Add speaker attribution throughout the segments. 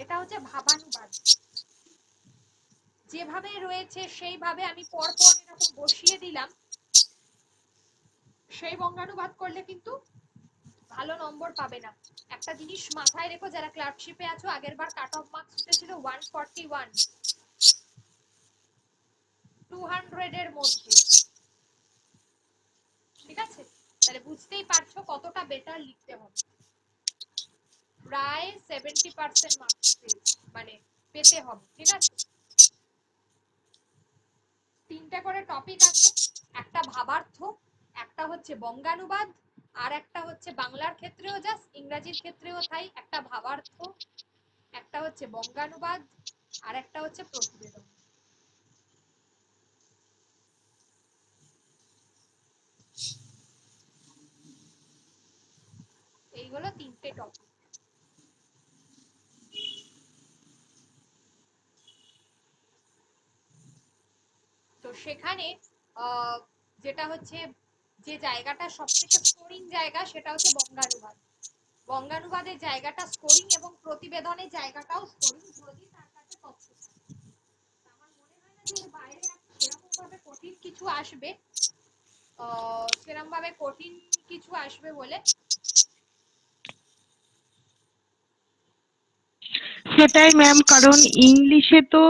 Speaker 1: এটা হচ্ছে ভাবানুবাদ। যেভাবে রয়েছে সেইভাবে আমি পরপর এরকম বসিয়ে দিলাম, সেই বঙ্গানুবাদ করলে কিন্তু ভালো নম্বর পাবে না। একটা জিনিস মাথায় রেখো, যারা ক্লার্কশিপে আছো, আগের বার কাট অফ মার্কস উঠেছিল 141, 200 এর মধ্যে। ঠিক আছে, তাহলে বুঝতেই পারছো কতটা বেটার লিখতে হবে। প্রায় 70% মার্কস মানে পেতে হবে। ঠিক আছে, তিনটা করে টপিক আছে, একটা ভাবার্থ, একটা হচ্ছে বঙ্গানুবাদ, আর একটা হচ্ছে বাংলার ক্ষেত্রেও যা ইংরাজির ক্ষেত্রেও তাই, একটা ভাবার্থ, একটা হচ্ছে বঙ্গানুবাদ, আর একটা হচ্ছে প্রতিবেদন। এইগুলো তিনটে টপিক। তো সেখানে যেটা হচ্ছে যে জায়গাটা সবথেকে স্কোরিং জায়গা সেটা হচ্ছে বঙ্গানুবাদ। বঙ্গানুবাদের জায়গাটা স্কোরিং এবং প্রতিবেদনের জায়গাটাও স্কোরিং, যদি তার কাছে তথ্য থাকে। আমার মনে হয় না যে এর বাইরে সেরকম ভাবে কঠিন কিছু আসবে, সেরকম ভাবে কঠিন কিছু আসবে বলে।
Speaker 2: সেটাই ম্যাম, কারণ ইংলিশে তো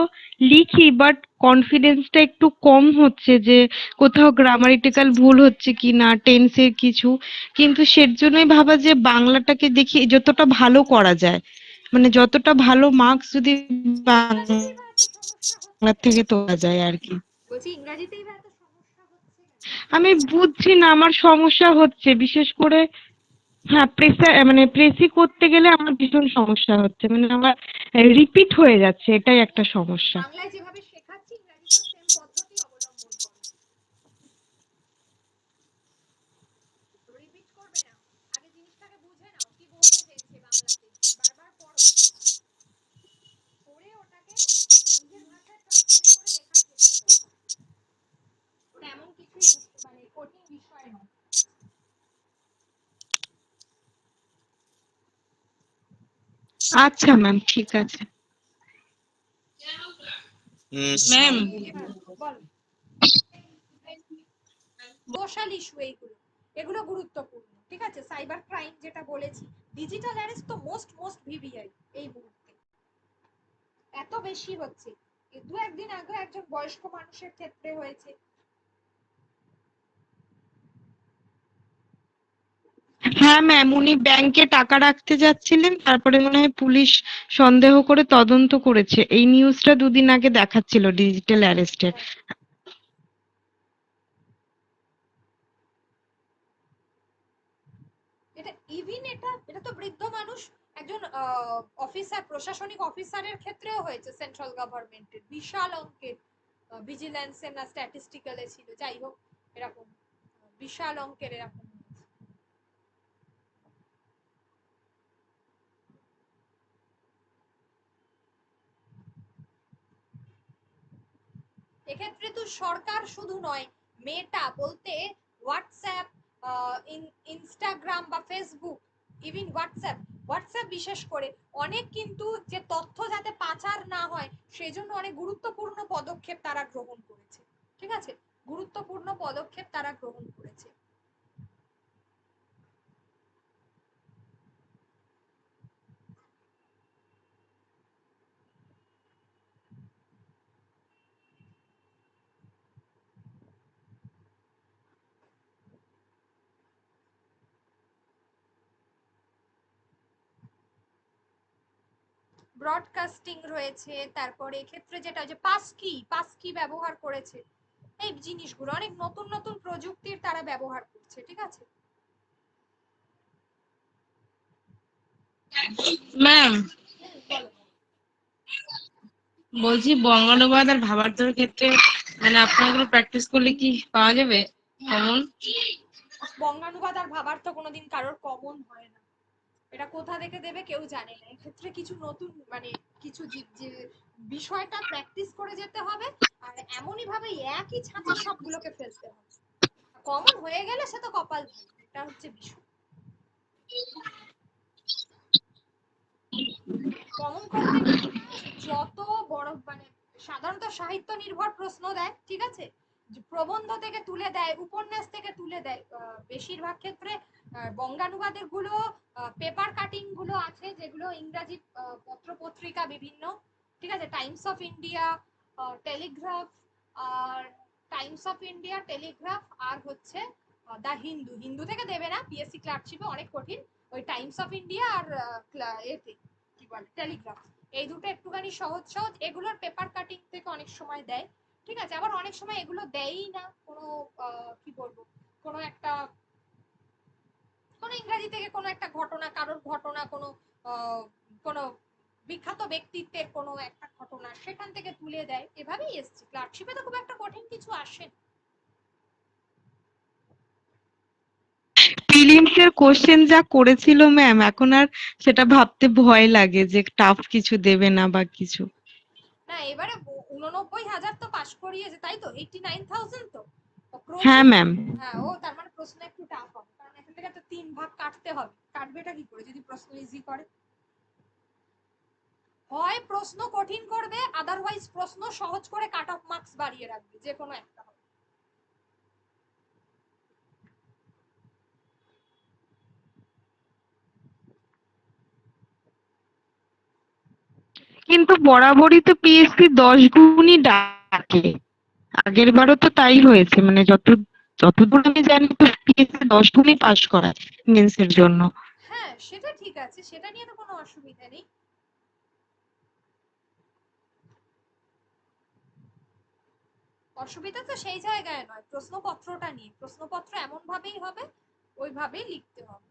Speaker 2: লিখি বাট কনফিডেন্সটা একটু কম হচ্ছে যে কোথাও গ্রামারিটিক্যাল ভুল হচ্ছে কি না, টেন্সের কিছু। কিন্তু সের জন্যই ভাবা যে বাংলাটাকে দেখি যতটা ভালো করা যায়, মানে যতটা ভালো মার্কস যদি
Speaker 1: ইংরাজিতেই বা এত সমস্যা হচ্ছে
Speaker 2: বাংলা
Speaker 1: কেন?
Speaker 2: থেকে তোলা যায় আর কি।
Speaker 1: বলছি ইংরাজিতেই বা এত সমস্যা হচ্ছে কেন?
Speaker 2: আমি বুঝছি না, আমার সমস্যা হচ্ছে বিশেষ করে, হ্যাঁ প্রেসার মানে প্রেসি করতে গেলে আমার ভীষণ সমস্যা হচ্ছে, মানে আমার রিপিট হয়ে যাচ্ছে, এটাই একটা সমস্যা।
Speaker 1: বাংলায় যেভাবে শেখাচ্ছি ইংরাজিতেও সেম পদ্ধতি অবলম্বন করো। রিপিট করবে না, আগে জিনিসটাকে বুঝে নাও কি বলতে চেয়েছে বাংলাতে, বারবার পড়ো, পড়ে ওটাকে নিজের ভাষায় ট্রান্সলেট করে লেখার চেষ্টা করো। ওটা এমন কিছুই মানে কঠিন বিষয় নয়।
Speaker 2: আচ্ছা ম্যাম, ঠিক আছে। ম্যাম,
Speaker 1: হ্যাঁ বল। সোশ্যাল ইস্যু এইগুলো, এগুলো গুরুত্বপূর্ণ। ঠিক আছে, সাইবার ক্রাইম যেটা বলেছি, ডিজিটাল অ্যারেস্ট তো মোস্ট ভিভিআই এই মুহূর্তে এত বেশি হচ্ছে। দু একদিন আগে একজন বয়স্ক মানুষের ক্ষেত্রে হয়েছে।
Speaker 2: হ্যাঁ ম্যাম, উনি ব্যাংকে টাকা রাখতে যাচ্ছিলেন, তারপরে মনে হয় পুলিশ সন্দেহ করে তদন্ত করেছে। এই নিউজটা দুদিন আগে দেখাচ্ছিল ডিজিটাল অ্যারেস্টের।
Speaker 1: হ্যাঁ, এটা ইভিন এটা এটা তো বৃদ্ধ মানুষ, একজন অফিসার, প্রশাসনিক অফিসারের ক্ষেত্রেও হয়েছে, সেন্ট্রাল গভর্নমেন্টের বিশাল অঙ্কের, ভিজিল্যান্সের না স্ট্যাটিস্টিক্যালে ছিল, যাই হোক এরকম বিশাল অঙ্কের এরকম। এক্ষেত্রে তো সরকার শুধু নয়, মেটা বলতে হোয়াটসঅ্যাপ, ইনস্টাগ্রাম বা ফেসবুক, ইভিন হোয়াটসঅ্যাপ বিশেষ করে অনেক কিন্তু যে তথ্য যাতে পাচার না হয় সেজন্য অনেক গুরুত্বপূর্ণ পদক্ষেপ তারা গ্রহণ করেছে। ঠিক আছে, গুরুত্বপূর্ণ পদক্ষেপ তারা গ্রহণ করেছে। ব্রডকাস্টিং রয়েছে, তারপরে এক্ষেত্রে যেটা যে পাসকি ব্যবহার করেছে, এই জিনিসগুলো অনেক নতুন নতুন প্রযুক্তির তারা ব্যবহার করছে। ঠিক আছে
Speaker 2: ম্যাম,
Speaker 1: বলো।
Speaker 2: বলছি বঙ্গানুবাদ আর ভাবার্থের ক্ষেত্রে মানে আপনারা প্র্যাকটিস করলে কি পাওয়া যাবে কমন?
Speaker 1: বঙ্গানুবাদ আর ভাবার্থ কোনোদিন কারোর কমন হয় না, এটা কোথা থেকে দেবে কেউ জানে না। এক্ষেত্রে কিছু নতুন মানে কিছু যে বিষয়টা প্র্যাকটিস করে যেতে হবে, আর এমনই ভাবে একই ছাঁচে সবগুলোকে ফেলতে হবে। কমন হয়ে গেলে সে তো কপাল ভালো, এটা হচ্ছে বিষয়। কমন করতে গিয়ে যত বড় মানে সাধারণত সাহিত্য নির্ভর প্রশ্ন দেয়, ঠিক আছে, প্রবন্ধ থেকে তুলে দেয়, উপন্যাস থেকে তুলে দেয়, বেশিরভাগ ক্ষেত্রে বঙ্গানুবাদের গুলো পেপার কাটিং গুলো আছে যেগুলো ইংরাজি পত্র পত্রিকা বিভিন্ন, ঠিক আছে, টাইমস অফ ইন্ডিয়া, টেলিগ্রাফ, আর টাইমস অফ ইন্ডিয়া, টেলিগ্রাফ, আর হচ্ছে দা হিন্দু। হিন্দু থেকে দেবে না, পিএসসি ক্লার্কশিপে অনেক কঠিন। ওই টাইমস অফ ইন্ডিয়া আর এতে কি বলে টেলিগ্রাফ, এই দুটো একটুখানি সহজ সহজ, এগুলোর পেপার কাটিং থেকে অনেক সময় দেয়, ঠিক আছে। আবার অনেক সময় এগুলো দেয়ই না, কোনো কি বলবো, কোনো একটা কোনো ইংরাজি থেকে কোনো একটা ঘটনা, কারোর ঘটনা, কোনো কোনো বিখ্যাত ব্যক্তিত্বের কোনো একটা ঘটনা সেখান থেকে তুলে দেয়, এভাবেই এসছে। ক্লার্কশিপে তো খুব একটা কঠিন কিছু আসে না।
Speaker 2: প্রিলিমস এর কোশ্চেন যা করেছিল ম্যাম, এখন আর সেটা ভাবতে ভয় লাগে যে টাফ কিছু দেবে না বা কিছু।
Speaker 1: না এবারে 89,000 তো পাস করিয়েছে, তাই তো? 89,000 তো
Speaker 2: হ্যাঁ
Speaker 1: প্রচুর।
Speaker 2: ম্যাম।
Speaker 1: হ্যাঁ, ও তার মানে প্রশ্ন একটু টাফ হবে, কারণ এখান থেকে তো 3 ভাগ কাটতে হবে। কাটবেটা কি করে যদি প্রশ্ন ইজি করে? হয় প্রশ্ন কঠিন করবে, আদারওয়াইজ প্রশ্ন সহজ করে কাট অফ মার্কস বাড়িয়ে রাখবে, যে কোনো একটা হবে।
Speaker 2: কিন্তু বরাবরই তো পিএসসি 10 গুণই ডাকে। আগের বারও তো তাই হয়েছে, মানে যতদূর আমি জানি তো পিএসসি 10 গুণই পাস করায় মেন্সের জন্য।
Speaker 1: হ্যাঁ সেটা ঠিক আছে, সেটা নিয়ে তো কোনো অসুবিধা নেই। অসুবিধা তো সেই জায়গায় নয়, প্রশ্নপত্রটা নিয়ে। প্রশ্নপত্র এমন ভাবেই হবে, ওইভাবেই লিখতে হবে।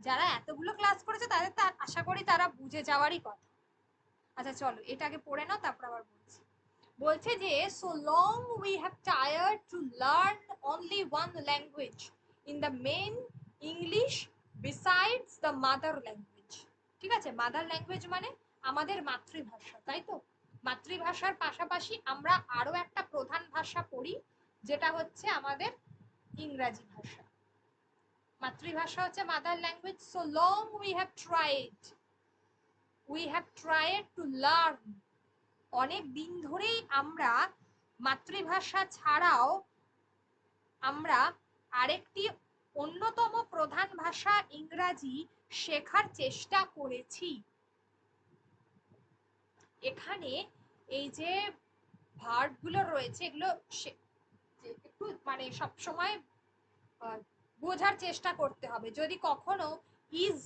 Speaker 1: যারা এতগুলো ক্লাস করেছে তাদের তো আশা করি তারা বুঝে যাওয়ারই কথা। আচ্ছা চলো এটা আগে পড়ে নাও, তারপর আবার বলছি। বলছে যে so long we have tired to learn only one language in the main English besides the mother language। ঠিক আছে, মাদার ল্যাঙ্গুয়েজ মানে আমাদের মাতৃভাষা, তাই তো? মাতৃভাষার পাশাপাশি আমরা আরো একটা প্রধান ভাষা পড়ি, যেটা হচ্ছে আমাদের ইংরাজি ভাষা। মাতৃভাষা হচ্ছে mother language. so long we have tried to learn, অনেক দিন ধরেই আমরা মাতৃভাষা ছাড়াও আমরা আরেকটি অন্যতম প্রধান ভাষা ইংরাজি শেখার চেষ্টা করেছি। এখানে এই যে ভার্ব গুলো রয়েছে এগুলো একটু মানে সব সময় বোঝার চেষ্টা করতে হবে। যদি কখনো ইজ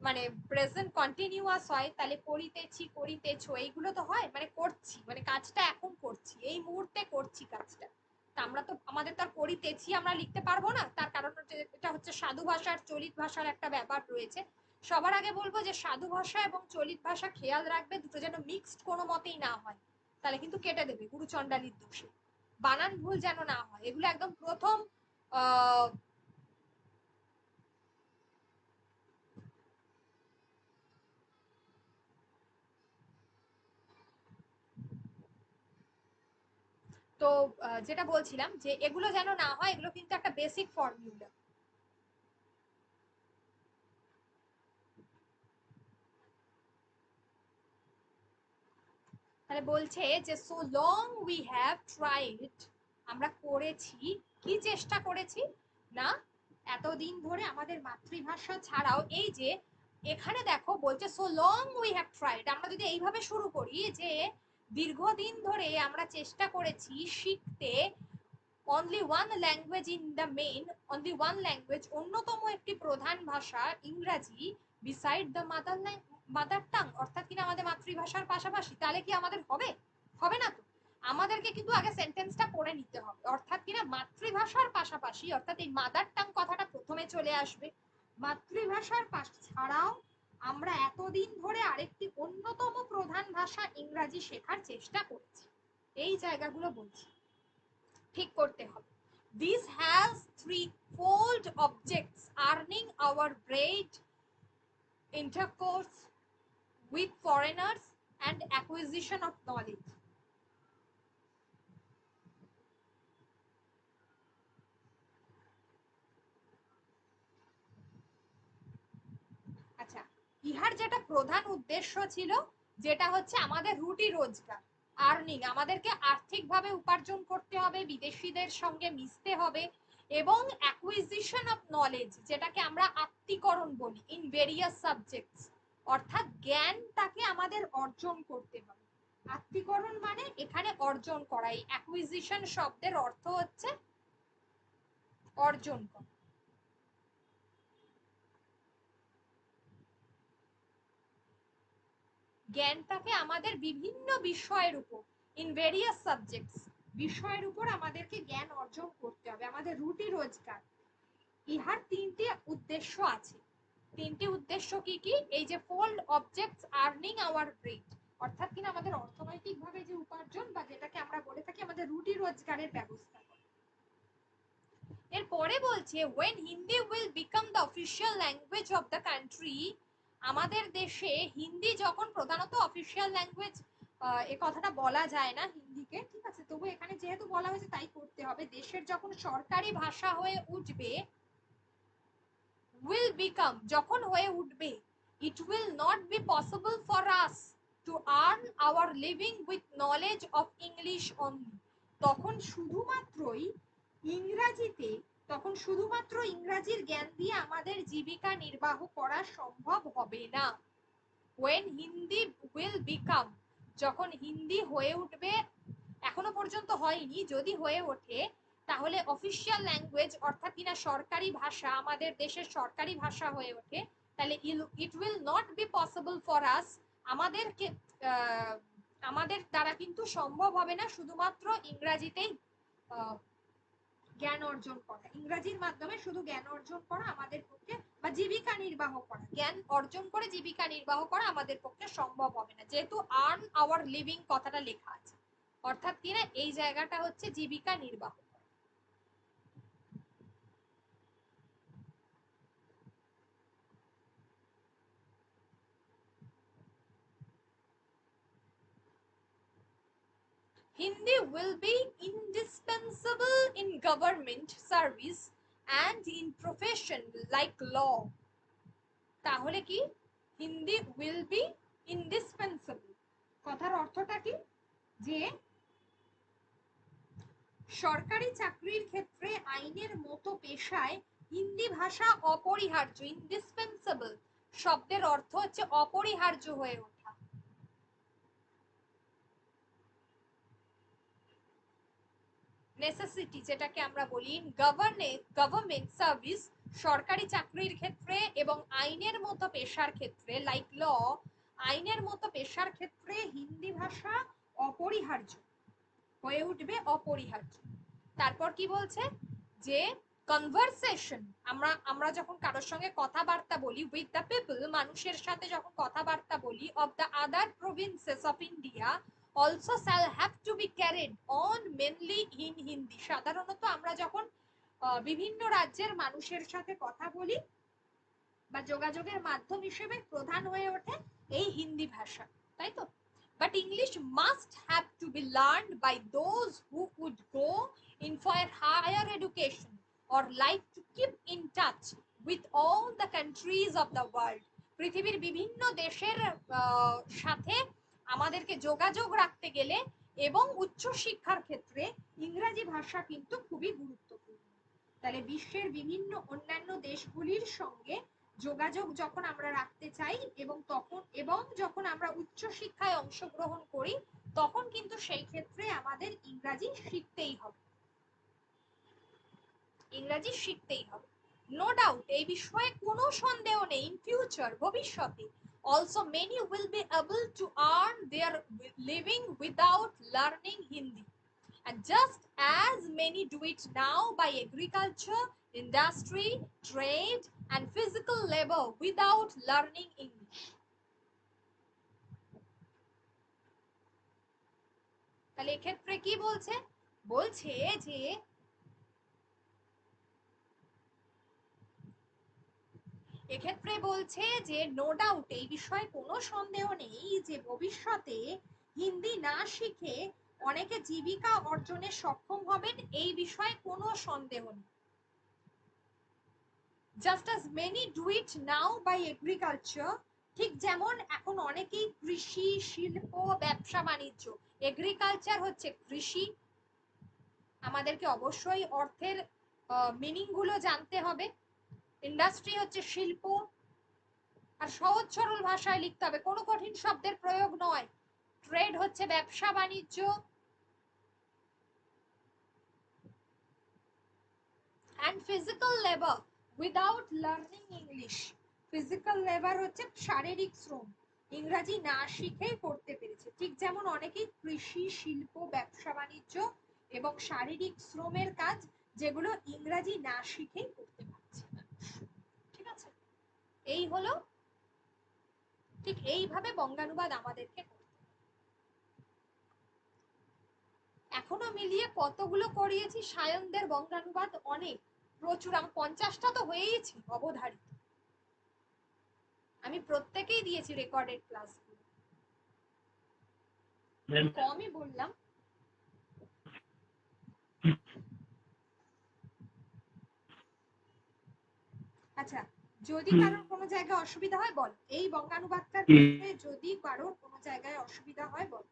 Speaker 1: মানে প্রেজেন্ট কন্টিনিউয়াস হয় তাহলে করিতেছি, করিতেছো, এইগুলো তো হয় মানে করছি, মানে কাজটা এখন করছি, এই মুহূর্তে করছি কাজটা। তা আমরা তো আমাদের তো আর করিতেছি আমরা লিখতে পারবো না, তার কারণ হচ্ছে এটা হচ্ছে সাধু ভাষার চলিত ভাষার একটা ব্যাপার রয়েছে। সবার আগে বলবো যে সাধু ভাষা এবং চলিত ভাষা খেয়াল রাখবে দুটো যেন মিক্সড কোনো মতেই না হয়, তাহলে কিন্তু কেটে দেবে গুরুচণ্ডালির দোষে। বানান ভুল যেন না হয়, এগুলো একদম প্রথম আহ তো যেটা বলছিলাম যে এগুলো যেন না হয়, এগুলো কিন্তু একটা বেসিক ফর্মুলা। তাহলে বলছে যে so long we have tried, আমরা করেছি, কি চেষ্টা করেছি না, এতদিন ধরে আমাদের মাতৃভাষা ছাড়াও। এই যে এখানে দেখো বলছে so long we have tried, আমরা যদি এইভাবে শুরু করি যে দীর্ঘদিন ধরে আমরা চেষ্টা করেছি শিখতে only one language in the main, only one language, অন্যতম একটি প্রধান ভাষা ইংরাজি, বিসাইড দ্য মাদার টাং, অর্থাৎ কিনা আমাদের মাতৃভাষার পাশাপাশি, তাহলে কি আমাদের হবে? হবে না তো। আমাদেরকে কিন্তু আগে সেন্টেন্সটা পড়ে নিতে হবে, অর্থাৎ কিনা মাতৃভাষার পাশাপাশি, অর্থাৎ এই মাদার টাং কথাটা প্রথমে চলে আসবে। মাতৃভাষার ছাড়াও আমরা এতদিন ধরে আরেকটি অন্যতম প্রধান ভাষা ইংরাজি শেখার চেষ্টা করেছি, এই জায়গাগুলো বলছি, ঠিক করতে হবে। This has threefold objects: earning our bread, intercourse with foreigners, and acquisition of knowledge. আচ্ছা, ইহার যেটা প্রধান উদ্দেশ্য ছিল, যেটা হচ্ছে আমাদের রুটি রোজগার, আর্নিং, আমাদেরকে আর্থিকভাবে উপার্জন করতে হবে, বিদেশিদের সঙ্গে মিশতে হবে, এবং অ্যাকুইজিশন অফ নলেজ, যেটাকে আমরা আত্মীকরণ বলি, ইন ভেরিয়াস সাবজেক্টস, অর্থাৎ জ্ঞানটাকে আমাদের অর্জন করতে হবে। আত্মীকরণ মানে এখানে অর্জন করা, এই অ্যাকুইজিশন শব্দের অর্থ হচ্ছে অর্জন করা। জ্ঞানটাকে আমাদের বিভিন্ন বিষয়ের উপর, ইন ভেরিয়াস সাবজেক্টস, বিষয়ের উপর আমাদেরকে জ্ঞান অর্জন করতে হবে, আমাদের রুটি রোজগার। ইহার তিনটি উদ্দেশ্য আছে। তিনটি উদ্দেশ্য কি কি? এই যে fold objects earning our bread, অর্থাৎ কিনা আমাদের অর্থনৈতিকভাবে যে উপার্জন, বা যেটাকে আমরা বলে থাকি আমাদের রুটি রোজগারের ব্যবস্থা। এরপরে বলছে when Hindi will become the official language of the country, আমাদের দেশে হিন্দি যখন প্রধানত অফিসিয়াল ল্যাঙ্গুয়েজ, এ কথাটা বলা যায় না হিন্দিকে, ঠিক আছে, তবু এখানে যেহেতু বলা হয়েছে তাই করতে হবে, দেশের যখন সরকারি ভাষা হয়ে উঠবে, will become, যখন হয়ে উঠবে, it will not be possible for us to earn our living with knowledge of English only, তখন শুধুমাত্রই ইংরাজিতে, তখন শুধুমাত্র ইংরাজির জ্ঞান দিয়ে আমাদের জীবিকা নির্বাহ করা সম্ভব হবে না। when হিন্দি will become, যখন হিন্দি হয়ে উঠবে, এখনো পর্যন্ত হয়নি, যদি হয়ে ওঠে তাহলে অফিসিয়াল ল্যাঙ্গুয়েজ, অর্থাৎ কিনা সরকারি ভাষা, আমাদের দেশের সরকারি ভাষা হয়ে ওঠে, তাহলে it will not be possible for us, আমাদেরকে আমাদের দ্বারা কিন্তু সম্ভব হবে না শুধুমাত্র ইংরাজিতেই জ্ঞান অর্জন করা, ইংরাজির মাধ্যমে শুধু জ্ঞান অর্জন করা আমাদের পক্ষে, বা জীবিকা নির্বাহ করা, জ্ঞান অর্জন করে জীবিকা নির্বাহ করা আমাদের পক্ষে সম্ভব হবে না, যেহেতু আর্ন আওয়ার লিভিং কথাটা লেখা আছে, অর্থাৎ কিনা এই জায়গাটা হচ্ছে জীবিকা নির্বাহ। Hindi will be indispensable in government service and in profession like law, তাহলে কি হিন্দি will be indispensable, কথার অর্থটা কি, যে সরকারি চাকরির ক্ষেত্রে আইনের মতো পেশায় হিন্দি ভাষা অপরিহার্য, ইন্ডিসপেন্সেবল শব্দের অর্থ হচ্ছে অপরিহার্য হয়ে ওঠা। নেসেসিটি যেটাকে আমরা বলি, গভর্নমেন্ট সার্ভিস, সরকারি চাকরির ক্ষেত্রে, এবং আইনের মতো পেশার ক্ষেত্রে, লাইক ল, আইনের মতো পেশার ক্ষেত্রে হিন্দি ভাষা অপরিহার্য হয়ে উঠবে, অপরিহার্য। তারপর কি বলছে, যে কনভারসেশন, আমরা যখন কারোর সঙ্গে কথাবার্তা বলি, উইথ দ্য পিপল, মানুষের সাথে যখন কথাবার্তা বলি, of the other provinces of India also shall have to be carried on mainly in Hindi, সাধারণত আমরা যখন বিভিন্ন রাজ্যের মানুষের সাথে কথা বলি বা যোগাযোগের মাধ্যম হিসেবে প্রধান হয়ে ওঠে এই হিন্দি ভাষা, তাই তো। But English must have to be learned by those who would go in for higher education or like to keep in touch with all the countries of the world, পৃথিবীর বিভিন্ন দেশের সাথে আমাদেরকে যোগাযোগ রাখতে গেলে এবং উচ্চ শিক্ষার ক্ষেত্রে ইংরেজি ভাষা কিন্তু খুবই গুরুত্বপূর্ণ। তাহলে বিশ্বের বিভিন্ন অন্যান্য দেশগুলির সঙ্গে যোগাযোগ যখন আমরা রাখতে চাই এবং যখন আমরা উচ্চ শিক্ষায় অংশগ্রহণ করি, তখন কিন্তু সেই ক্ষেত্রে আমাদের ইংরাজি শিখতেই হবে, ইংরাজি শিখতেই হবে। নো ডাউট, এই বিষয়ে কোনো সন্দেহ নেই, ইন ফিউচার, ভবিষ্যতে, also many will be able to earn their living without learning Hindi, and just as many do it now by agriculture, industry, trade, and physical labor without learning English. তাহলে এক্ষেত্রে কি বলছে, বলছে যে এক্ষেত্রে বলছে যে নো ডাউট, এই বিষয়ে কোনো সন্দেহ নেই যে ভবিষ্যতে হিন্দি না শিখে অনেকে জীবিকা অর্জনে সক্ষম হবেন, এই বিষয়ে কোনো সন্দেহ নেই। Just as many do it now by agriculture, ঠিক যেমন এখন অনেকেই কৃষি, শিল্প, ব্যবসা বাণিজ্য, এগ্রিকালচার হচ্ছে কৃষি, আমাদেরকে অবশ্যই অর্থের মিনিং গুলো জানতে হবে। ইন্ডাস্ট্রি হচ্ছে শিল্প, আর সহজ সরল ভাষায় লিখতে হবে, কোনো কঠিন শব্দের প্রয়োগ নয়। ট্রেড হচ্ছে ব্যবসা বাণিজ্য, and physical labor without learning English. Physical labor হচ্ছে শারীরিক শ্রম, ইংরেজি না শিখেই করতে পেরেছে। ঠিক যেমন অনেকেই কৃষি, শিল্প, ব্যবসা বাণিজ্য এবং শারীরিক শ্রমের কাজ যেগুলো ইংরেজি না শিখেই করতে পারছে। ঠিক আছে, এই হলো, ঠিক এইভাবে বঙ্গানুবাদ আমাদেরকে করতে হবে। এখনো মিলিয়ে কতগুলো করিয়েছি সায়নদের বঙ্গানুবাদ? অনেক, প্রচুর। আমি 50টা তো হয়েইছি অবধারিত। আমি প্রত্যেকেই দিয়েছি রেকর্ডেড ক্লাসগুলো, কমই বললাম। আচ্ছা, যদি কারোর কোনো জায়গায় অসুবিধা হয় বল, এই বঙ্গানুবাদটার ক্ষেত্রে যদি কারোর কোনো জায়গায় অসুবিধা হয় বল।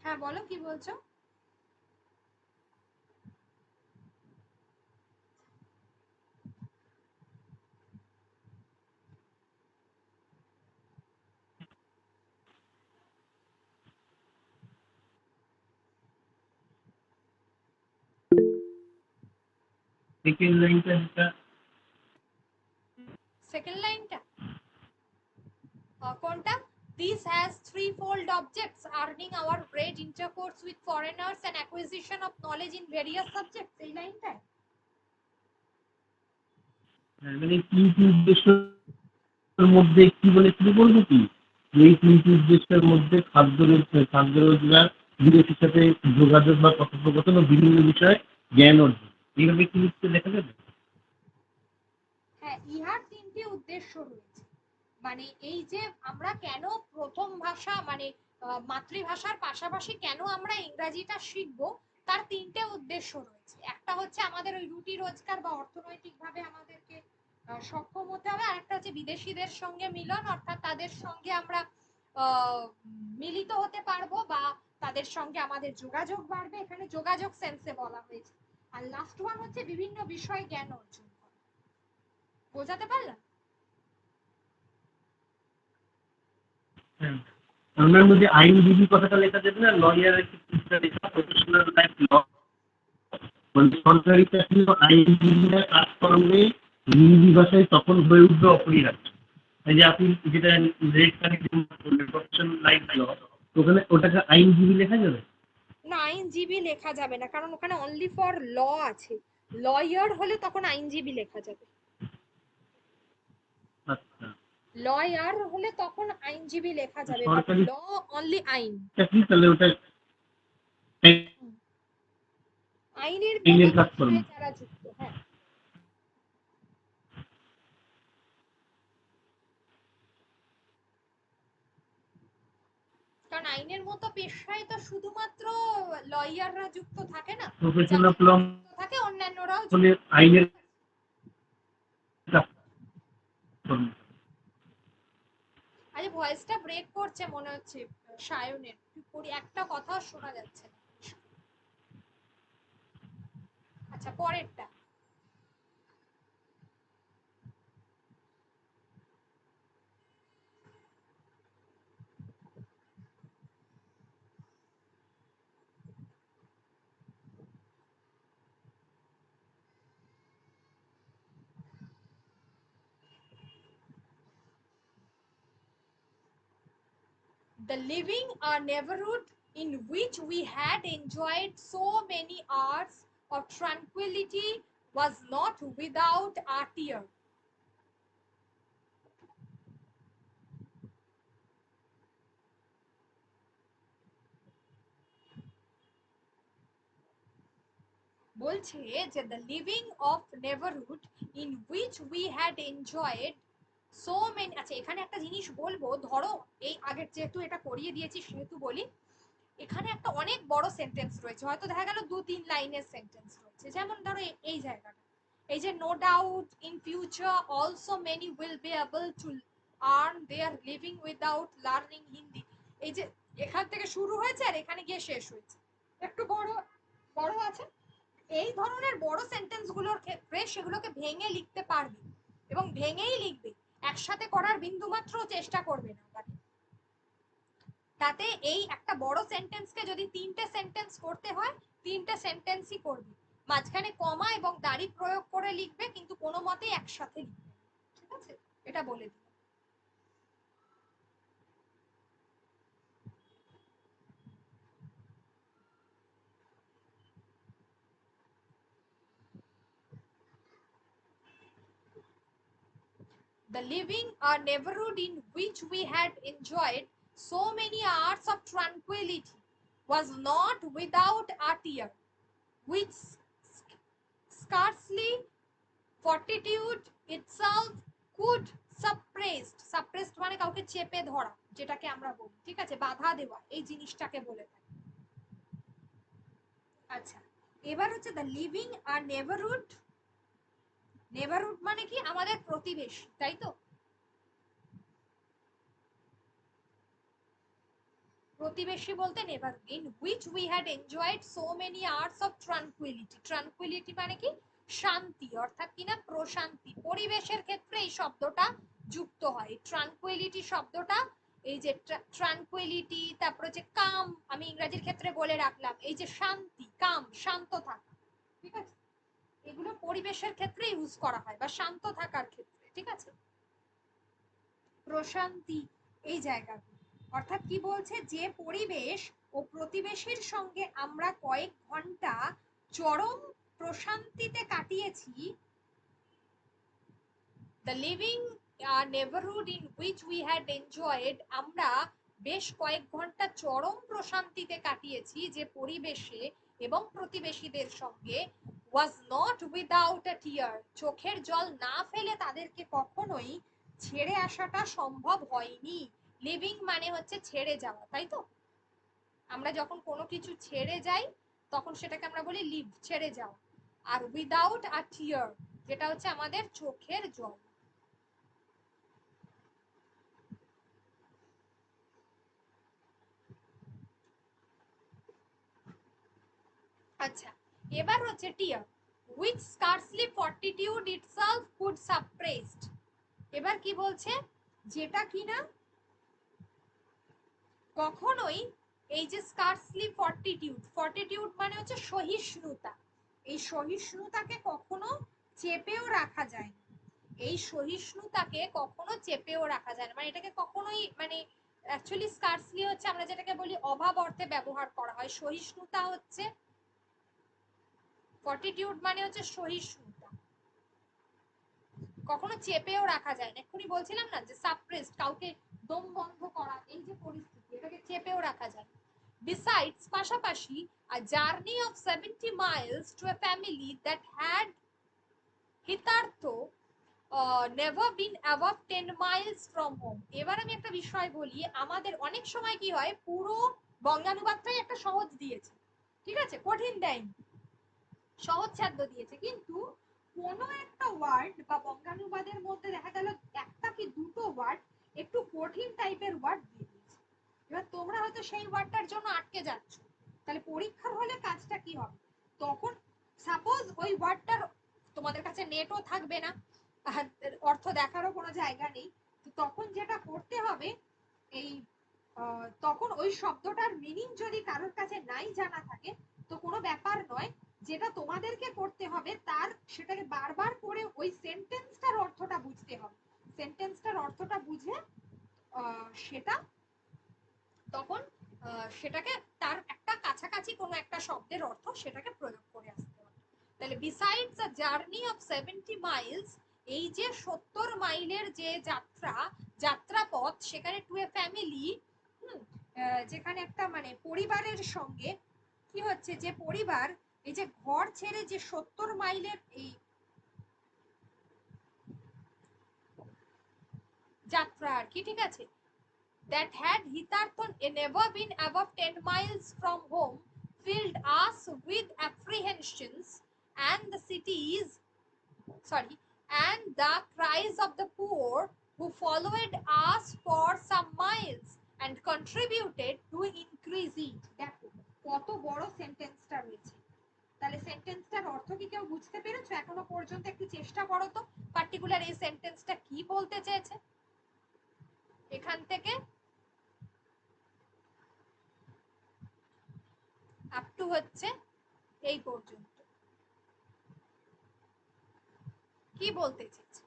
Speaker 1: হ্যাঁ বলো, কি বলছো? সেকেন্ড লাইনটা কোনটা? This has threefold objects: earning our bread, intercourse with foreigners, and acquisition of knowledge in various subjects. এই লাইনটা
Speaker 3: মানে তিনটি উদ্দেশ্যের মধ্যে কি বলে শুরু করবো কি, এই তিনটি উদ্দেশ্যের মধ্যে খাদ্য রোজগার, বিদেশের সাথে যোগাযোগ বা কথোপকথন ও বিভিন্ন বিষয়ে জ্ঞান অর্জন, এইভাবে কি লিখতে লেখা যাবে?
Speaker 1: হ্যাঁ, ইহার তিনটি উদ্দেশ্য রয়েছে। মানে এই যে আমরা কেন প্রথম ভাষা মানে মাতৃভাষার পাশাপাশি কেন আমরা ইংরাজিটা শিখবো, তার তিনটে উদ্দেশ্য রয়েছে। একটা হচ্ছে আমাদের ওই রুটি রোজগার বা অর্থনৈতিকভাবে আমাদেরকে সক্ষম হতে হবে, আর একটা হচ্ছে বিদেশিদের সঙ্গে মিলন, অর্থাৎ তাদের সঙ্গে আমরা মিলিত হতে পারবো বা তাদের সঙ্গে আমাদের যোগাযোগ বাড়বে, এখানে যোগাযোগ সেন্সে বলা হয়েছে। আর লাস্ট ওয়ান হচ্ছে বিভিন্ন বিষয়ে জ্ঞান অর্জন করা। বোঝাতে পারলাম?
Speaker 3: আমার মধ্যে আইনজীবী কথাটা লেখা যাবে না, লয়ারের ক্ষেত্রে লেখা, প্রফেশনাল লাইফ ল, মানে সরকারি চাকরি ও আইনজীবীরা কাজকর্মে হিন্দি ভাষায় তখন হয়ে উঠবে অপরিহার্য। এই যে আপনি যেটা রেড কার্ড করলেন প্রফেশনাল লাইফ ল, ওখানে ওটাকে আইনজীবী লেখা যাবে?
Speaker 1: না, আইনজীবী লেখা যাবে না, কারণ ওখানে অনলি ফর ল আছে। লয়ার হলে তখন আইনজীবী লেখা যাবে।
Speaker 3: আচ্ছা,
Speaker 1: লয়ার হলে তখন আইনজীবী লেখা যাবে, বাট
Speaker 3: সরকারি
Speaker 1: ল অনলি আইন।
Speaker 3: চাকরি তাহলে ওটা
Speaker 1: আইনের কোনো
Speaker 3: আইনের কাজকর্ম।
Speaker 1: পেশায় যারা যুক্ত, হ্যাঁ। কারণ আইনের মতো পেশায় তো শুধুমাত্র লয়াররা যুক্ত থাকে না,
Speaker 3: প্রফেশনাল
Speaker 1: যারা
Speaker 3: ল
Speaker 1: যুক্ত থাকে অন্যান্যরাও
Speaker 3: হলে
Speaker 1: যুক্ত।
Speaker 3: আইনের কাজকর্ম।
Speaker 1: আরে ভয়েসটা ব্রেক করছে মনে হচ্ছে সায়নের, একটা কথা শোনা যাচ্ছে না। আচ্ছা, পরেরটা। The living a neighborhood in which we had enjoyed so many hours of tranquility was not without a tear. বলছে যে the living of neighborhood in which we had enjoyed so many, আচ্ছা এখানে একটা জিনিস বলবো, ধরো এই আগের যেহেতু এটা করিয়ে দিয়েছি সেহেতু বলি, এখানে একটা অনেক বড় সেন্টেন্স রয়েছে, হয়তো দেখা গেল 2-3 লাইনের সেন্টেন্স রয়েছে, যেমন ধরো এই জায়গাটা, এই যে no doubt in future also many will be able to earn their living without learning Hindi, এই যে এখান থেকে শুরু হয়েছে আর এখানে গিয়ে শেষ হয়েছে, একটু বড় বড় আছে। এই ধরনের বড় সেন্টেন্স গুলোর ক্ষেত্রে সেগুলোকে ভেঙে লিখতে পারবে এবং ভেঙেই লিখবে, একসাথে করার বিন্দুমাত্র চেষ্টা করবে না। তাতে এই একটা বড় সেন্টেন্সকে যদি 3টে সেন্টেন্স করতে হয় 3টে সেন্টেন্সই করবে, মাঝখানে কমা এবং দাড়ি প্রয়োগ করে লিখবে, কিন্তু কোনো মতেই একসাথে লিখবে, ঠিক আছে, এটা বলে দিই। The living a neighborhood in which we had enjoyed so many hours of tranquility was not without a tear, which scarcely fortitude itself could suppressed মানে কাউকে চেপে ধরা, যেটাকে আমরা বলি, ঠিক আছে, বাধা দেওয়া, এই জিনিসটাকে বলে থাকি। আচ্ছা, এবার হচ্ছে দ্য লিভিং আর নেবারহুড, নেবারহুড মানে কি আমাদের প্রতিবেশী, তাই তো, প্রতিবেশী বলতে neighbourhood, in which we had enjoyed so many hours of tranquillity, tranquillity মানে কি শান্তি, অর্থাৎ কিনা প্রশান্তি, পরিবেশের ক্ষেত্রে এই শব্দটা যুক্ত হয়, ট্রানকুইলিটি শব্দটা, এই যে ট্রানকুইলিটি, তারপরে যে কাম, আমি ইংরেজির ক্ষেত্রে বলে রাখলাম, এই যে শান্তি, কাম, শান্ত থাকা, ঠিক আছে, এগুলো পরিবেশের ক্ষেত্রে ইউজ করা হয় বা শান্ত থাকার ক্ষেত্রে, ঠিক আছে, প্রশান্তি, এই জায়গাগুলো, অর্থাৎ কি বলছে, যে পরিবেশ ও প্রতিবেশীর সঙ্গে আমরা কয়েক ঘন্টা চরম প্রশান্তিতে কাটিয়েছি, the living neighbourhood in which we had enjoyed, আমরা বেশ কয়েক ঘন্টা চরম প্রশান্তিতে কাটিয়েছি যে পরিবেশে এবং প্রতিবেশীদের সঙ্গে, ওয়াজ নট উইদাউট আ টিয়ার, চোখের জল না ফেলে তাদেরকে কখনোই ছেড়ে আসাটা সম্ভব হয়নি। লিভিং মানে হচ্ছে ছেড়ে যাওয়া, তাই তো, আমরা যখন কোনো কিছু ছেড়ে যাই তখন সেটাকে আমরা বলি লিভ, ছেড়ে যাওয়া, আর উইদাউট আ টিয়ার যেটা হচ্ছে আমাদের চোখের জল। আচ্ছা, এবার হচ্ছে টিয়ার, which scarcely fortitude itself could suppressed, এবার কি বলছে, যেটা কিনা কখনোই, এই যে স্কার্সলি ফর্টিটিউড, ফর্টিটিউড মানে হচ্ছে সহিষ্ণুতা, এই সহিষ্ণুতাকে কখনো চেপেও রাখা যায় না, এই সহিষ্ণুতাকে কখনো চেপেও রাখা যায় না, মানে এটাকে কখনোই, মানে অ্যাকচুয়ালি স্কার্সলি হচ্ছে আমরা যেটাকে বলি অভাব অর্থে ব্যবহার করা হয়, সহিষ্ণুতা হচ্ছে, ফর্টিটিউড মানে হচ্ছে সহিষ্ণুতা, কখনো চেপেও রাখা যায় না, এক্ষুনি বলছিলাম না যে সাপ্রেসড, কাউকে দম বন্ধ করা, এই যে পরিস্থিতি, এটাকে চেপেও রাখা যায়। বিসাইডস, পাশাপাশি, a journey of 70 miles to a family that had hitherto never been above 10 miles from home, এবার আমি একটা বিষয় বলি, আমাদের অনেক সময় কি হয়, পুরো বঙ্গানুবাদটাই একটা সহজ দিয়েছে, ঠিক আছে, কঠিন দেয়নি, সহজসাধ্য দিয়েছে, কিন্তু কোনো একটা ওয়ার্ড বা বঙ্গানুবাদের মধ্যে দেখা গেল একটা কি দুটো ওয়ার্ড একটু কঠিন টাইপের ওয়ার্ড দিয়ে দিয়েছে, এবার তোমরা হয়তো সেই ওয়ার্ডটার জন্য আটকে যাচ্ছ, তাহলে পরীক্ষার হলে কাজটা কি হবে, তখন সাপোজ ওই ওয়ার্ডটার তোমাদের কাছে নেটও থাকবে না, অর্থ দেখারও কোনো জায়গা নেই, তো তখন যেটা করতে হবে, এই তখন ওই শব্দটার মিনিং যদি কারোর কাছে নাই জানা থাকে তো কোনো ব্যাপার নয়, যেটা তোমাদেরকে করতে হবে তার সেটাকে বারবার করে ওই সেন্টেন্সটার অর্থটা বুঝতে হবে, সেন্টেন্সটার অর্থটা বুঝে সেটা সেটাকে তার একটা কাছাকাছি কোনো একটা শব্দের অর্থ সেটাকে প্রয়োগ করে আসতে হবে। তাহলে besides a journey of 70 Miles, এই যে 70 মাইলের যে যাত্রাপথ, সেখানে টু এ ফ্যামিলি, যেখানে একটা মানে পরিবারের সঙ্গে কি হচ্ছে, যে পরিবার এই যে ঘর ছেড়ে যে 70 মাইলের এই যাত্রা আর কি, ঠিক আছে, that had hitherto never been above 10 miles from home, filled us with apprehensions, and the cities, sorry, and the cries of the poor who followed us for some miles and contributed to increase it. দেখো কত বড় সেন্টেন্সটা রয়েছে। তাহলে সেন্টেন্সটার অর্থ কি কেউ বুঝতে পেরেছো এখনো পর্যন্ত? একটু চেষ্টা করো তো পার্টিকুলার এই সেন্টেন্সটা কি বলতে চেয়েছে এখান থেকে আপ টু হচ্ছে এই পর্যন্ত কি বলতে চেয়েছে?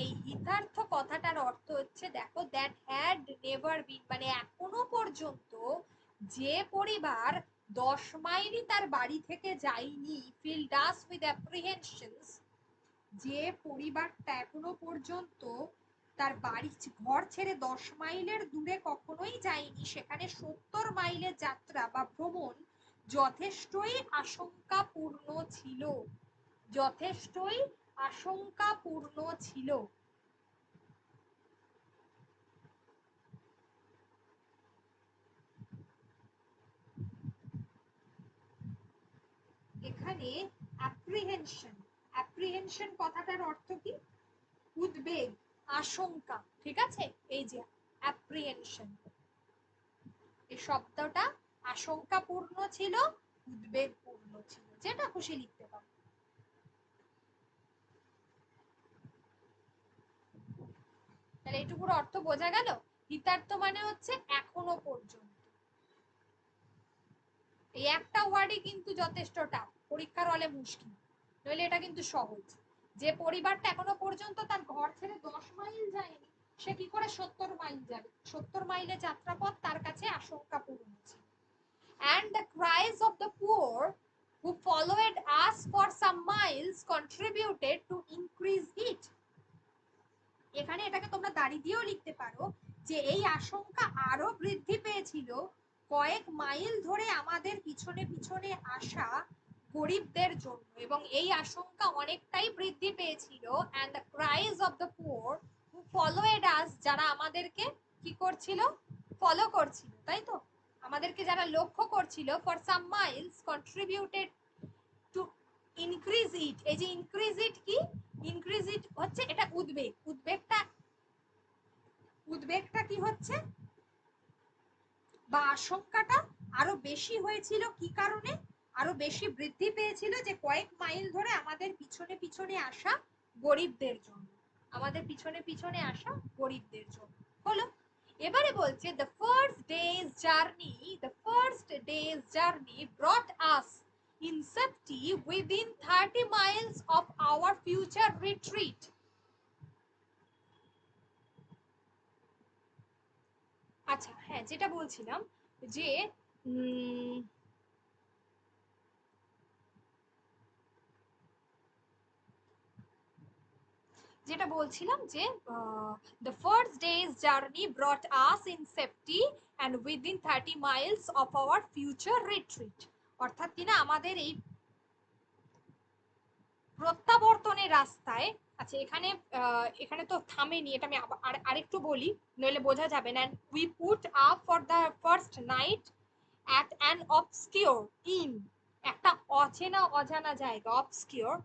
Speaker 1: এই হিতার্থ কথাটার অর্থ হচ্ছে, দেখো, দ্যাট হ্যাড নেভার বিন, মানে এখনো পর্যন্ত যে পরিবার 10 মাইলই তার বাড়ি থেকে যায়নি, ফিল্ড আস উইথ অ্যাপ্রিহেনশনস, যে পরিবারটা এখনো পর্যন্ত তার বাড়ি ঘর ছেড়ে 10 মাইলের দূরে কখনোই যায়নি, সেখানে 70 মাইলের যাত্রা বা ভ্রমণ যথেষ্টই আশঙ্কাপূর্ণ ছিল, যথেষ্টই আশঙ্কাপূর্ণ ছিল। এখানে অ্যাপ্রিহেনশন, অ্যাপ্রিহেনশন কথাটার অর্থ কি? উদ্বেগ, আশঙ্কা, ঠিক আছে? এই যে অ্যাপ্রিহেনশন, এই শব্দটা আশঙ্কাপূর্ণ ছিল, উদ্বেগপূর্ণ ছিল, যেটা খুশি লিখতে পারো। তাহলে এইটুকুর অর্থ বোঝা গেল। হিতার্থ মানে হচ্ছে এখনো পর্যন্ত। এই একটা ওয়ার্ডই কিন্তু যথেষ্ট টাফ, পরীক্ষার হলে মুশকিল, নইলে এটা কিন্তু সহজ। যে পরিবারটা এখনো পর্যন্ত তার ঘর ছেড়ে 10 মাইল যায়নি, সে কি করে 70 মাইল যাবে? 70 মাইলের যাত্রাপথ তার কাছে আশঙ্কাপূর্ণ ছিল। And the cries of the poor who followed us for some miles contributed to increase it. এখানে এটাকে তোমরা দাড়ি দিয়েও লিখতে পারো যে এই আশঙ্কা আরো বৃদ্ধি পেয়েছিল কয়েক মাইল ধরে আমাদের পিছনে পিছনে আসা গরিবদের জন্য, এবং এই আশঙ্কা অনেকটাই বৃদ্ধি পেয়েছিল। and the cries of the poor who followed us, যারা আমাদেরকে কি করছিল? ফলো করছিল, তাই তো? আমাদেরকে যারা লক্ষ্য করছিল, for some miles contributed to increase it. এই যে increase it কি? increase it হচ্ছে এটা উদ্বেগ, উদ্বেগটা কি হচ্ছে, বা আশঙ্কাটা আরো বেশি হয়েছিল কি কারণে? আরো বেশি বৃদ্ধি পেয়েছিল যে কয়েক মাইল ধরে আমাদের পিছনে পিছনে আসা গরিবদের জন্য, আমাদের পিছনে পিছনে আসা গরিবদের জন্য। হলো। এবারে বলছে the first day's journey brought us in safety within 30 miles of our future retreat. আচ্ছা, হ্যাঁ, যেটা বলছিলাম যে যেটা বলছিলাম যে the first day's journey brought us in safety and within 30 miles of our future retreat, অর্থাৎ কিনা আমাদের এই প্রত্যাবর্তনের রাস্তায়। আচ্ছা, এখানে তো থামেনি, এটা আমি আরেকটু বলি, নইলে বোঝা যাবে না। we put up for the first night at an obscure inn, একটা অচেনা অজানা জায়গা, obscure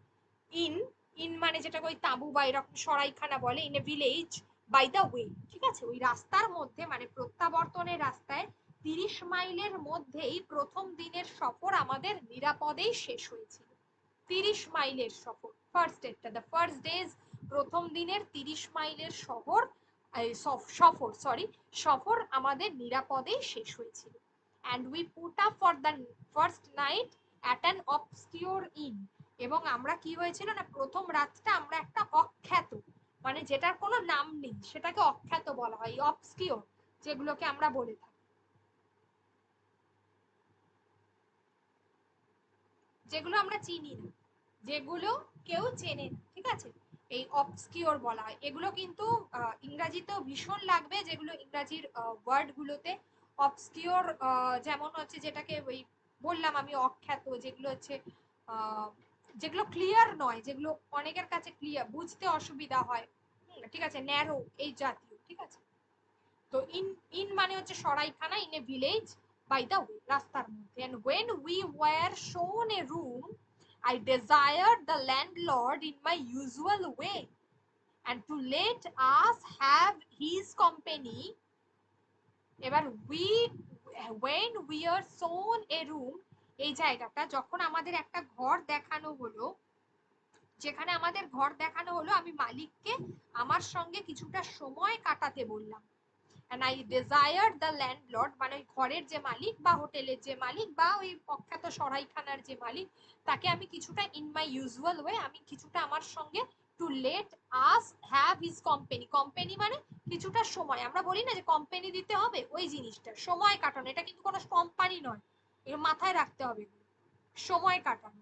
Speaker 1: ইন মানে যেটা ওই তাঁবু বা এরকম সরাইখানা বলে, in a village by the way, ঠিক আছে? ওই রাস্তার মধ্যে, মানে প্রত্যাবর্তনের রাস্তায় 30 মাইলের মধ্যেই প্রথম দিনের সফর আমাদের নিরাপদেই শেষ হয়েছিল। 30 মাইলের সফর, ফার্স্ট ডেজ, প্রথম দিনের 30 মাইলের সফর আমাদের নিরাপদেই শেষ হয়েছিল। and we put up for the first night at an obscure inn, এবং আমরা কি হয়েছিল না, প্রথম রাতটা আমরা একটা অখ্যাত, মানে যেটার কোনো নাম নেই সেটাকে অখ্যাত বলা হয়, অবস্কিওর যেগুলোকে আমরা বলে থাকি, যেগুলো আমরা চিনি না, যেগুলো কেউ চেনে না, ঠিক আছে, এই অবস্কিওর বলা হয়। এগুলো কিন্তু ইংরাজিতেও ভীষণ লাগবে, যেগুলো ইংরাজির ওয়ার্ড গুলোতে অবস্কিওর, যেমন হচ্ছে যেটাকে ওই বললাম আমি অখ্যাত, যেগুলো হচ্ছে যেগুলো ক্লিয়ার নয়, যেগুলো অনেকের কাছে ক্লিয়ার, বুঝতে অসুবিধা হয়, ঠিক আছে, ন্যারো এই জাতীয়, ঠিক আছে। তো ইন মানে হচ্ছে সরাইখানা, inn a village by the way, রাস্তার মধ্যে। and when we were shown a room I desired the landlord in my usual way and to let us have his company. এবার when we are shown a room, এই জায়গাটা যখন আমাদের একটা ঘর দেখানো হলো, যেখানে আমাদের ঘর দেখানো হলো, আমি মালিককে আমার সঙ্গে কিছুটা সময় কাটাতে বললাম। and I desired the landlord, মানে ওই ঘরের যে মালিক বা হোটেলের যে মালিক বা ওই অখ্যাত সরাইখানার যে মালিক, তাকে আমি কিছুটা in my usual way, আমি কিছুটা আমার সঙ্গে to let us have his company, company মানে কিছুটা সময়, আমরা বলি না যে কোম্পানি দিতে হবে, ওই জিনিসটা সময় কাটানো, এটা কিন্তু কোনো কোম্পানি নয়, এর মাথায় রাখতে হবে, সময় কাটানো।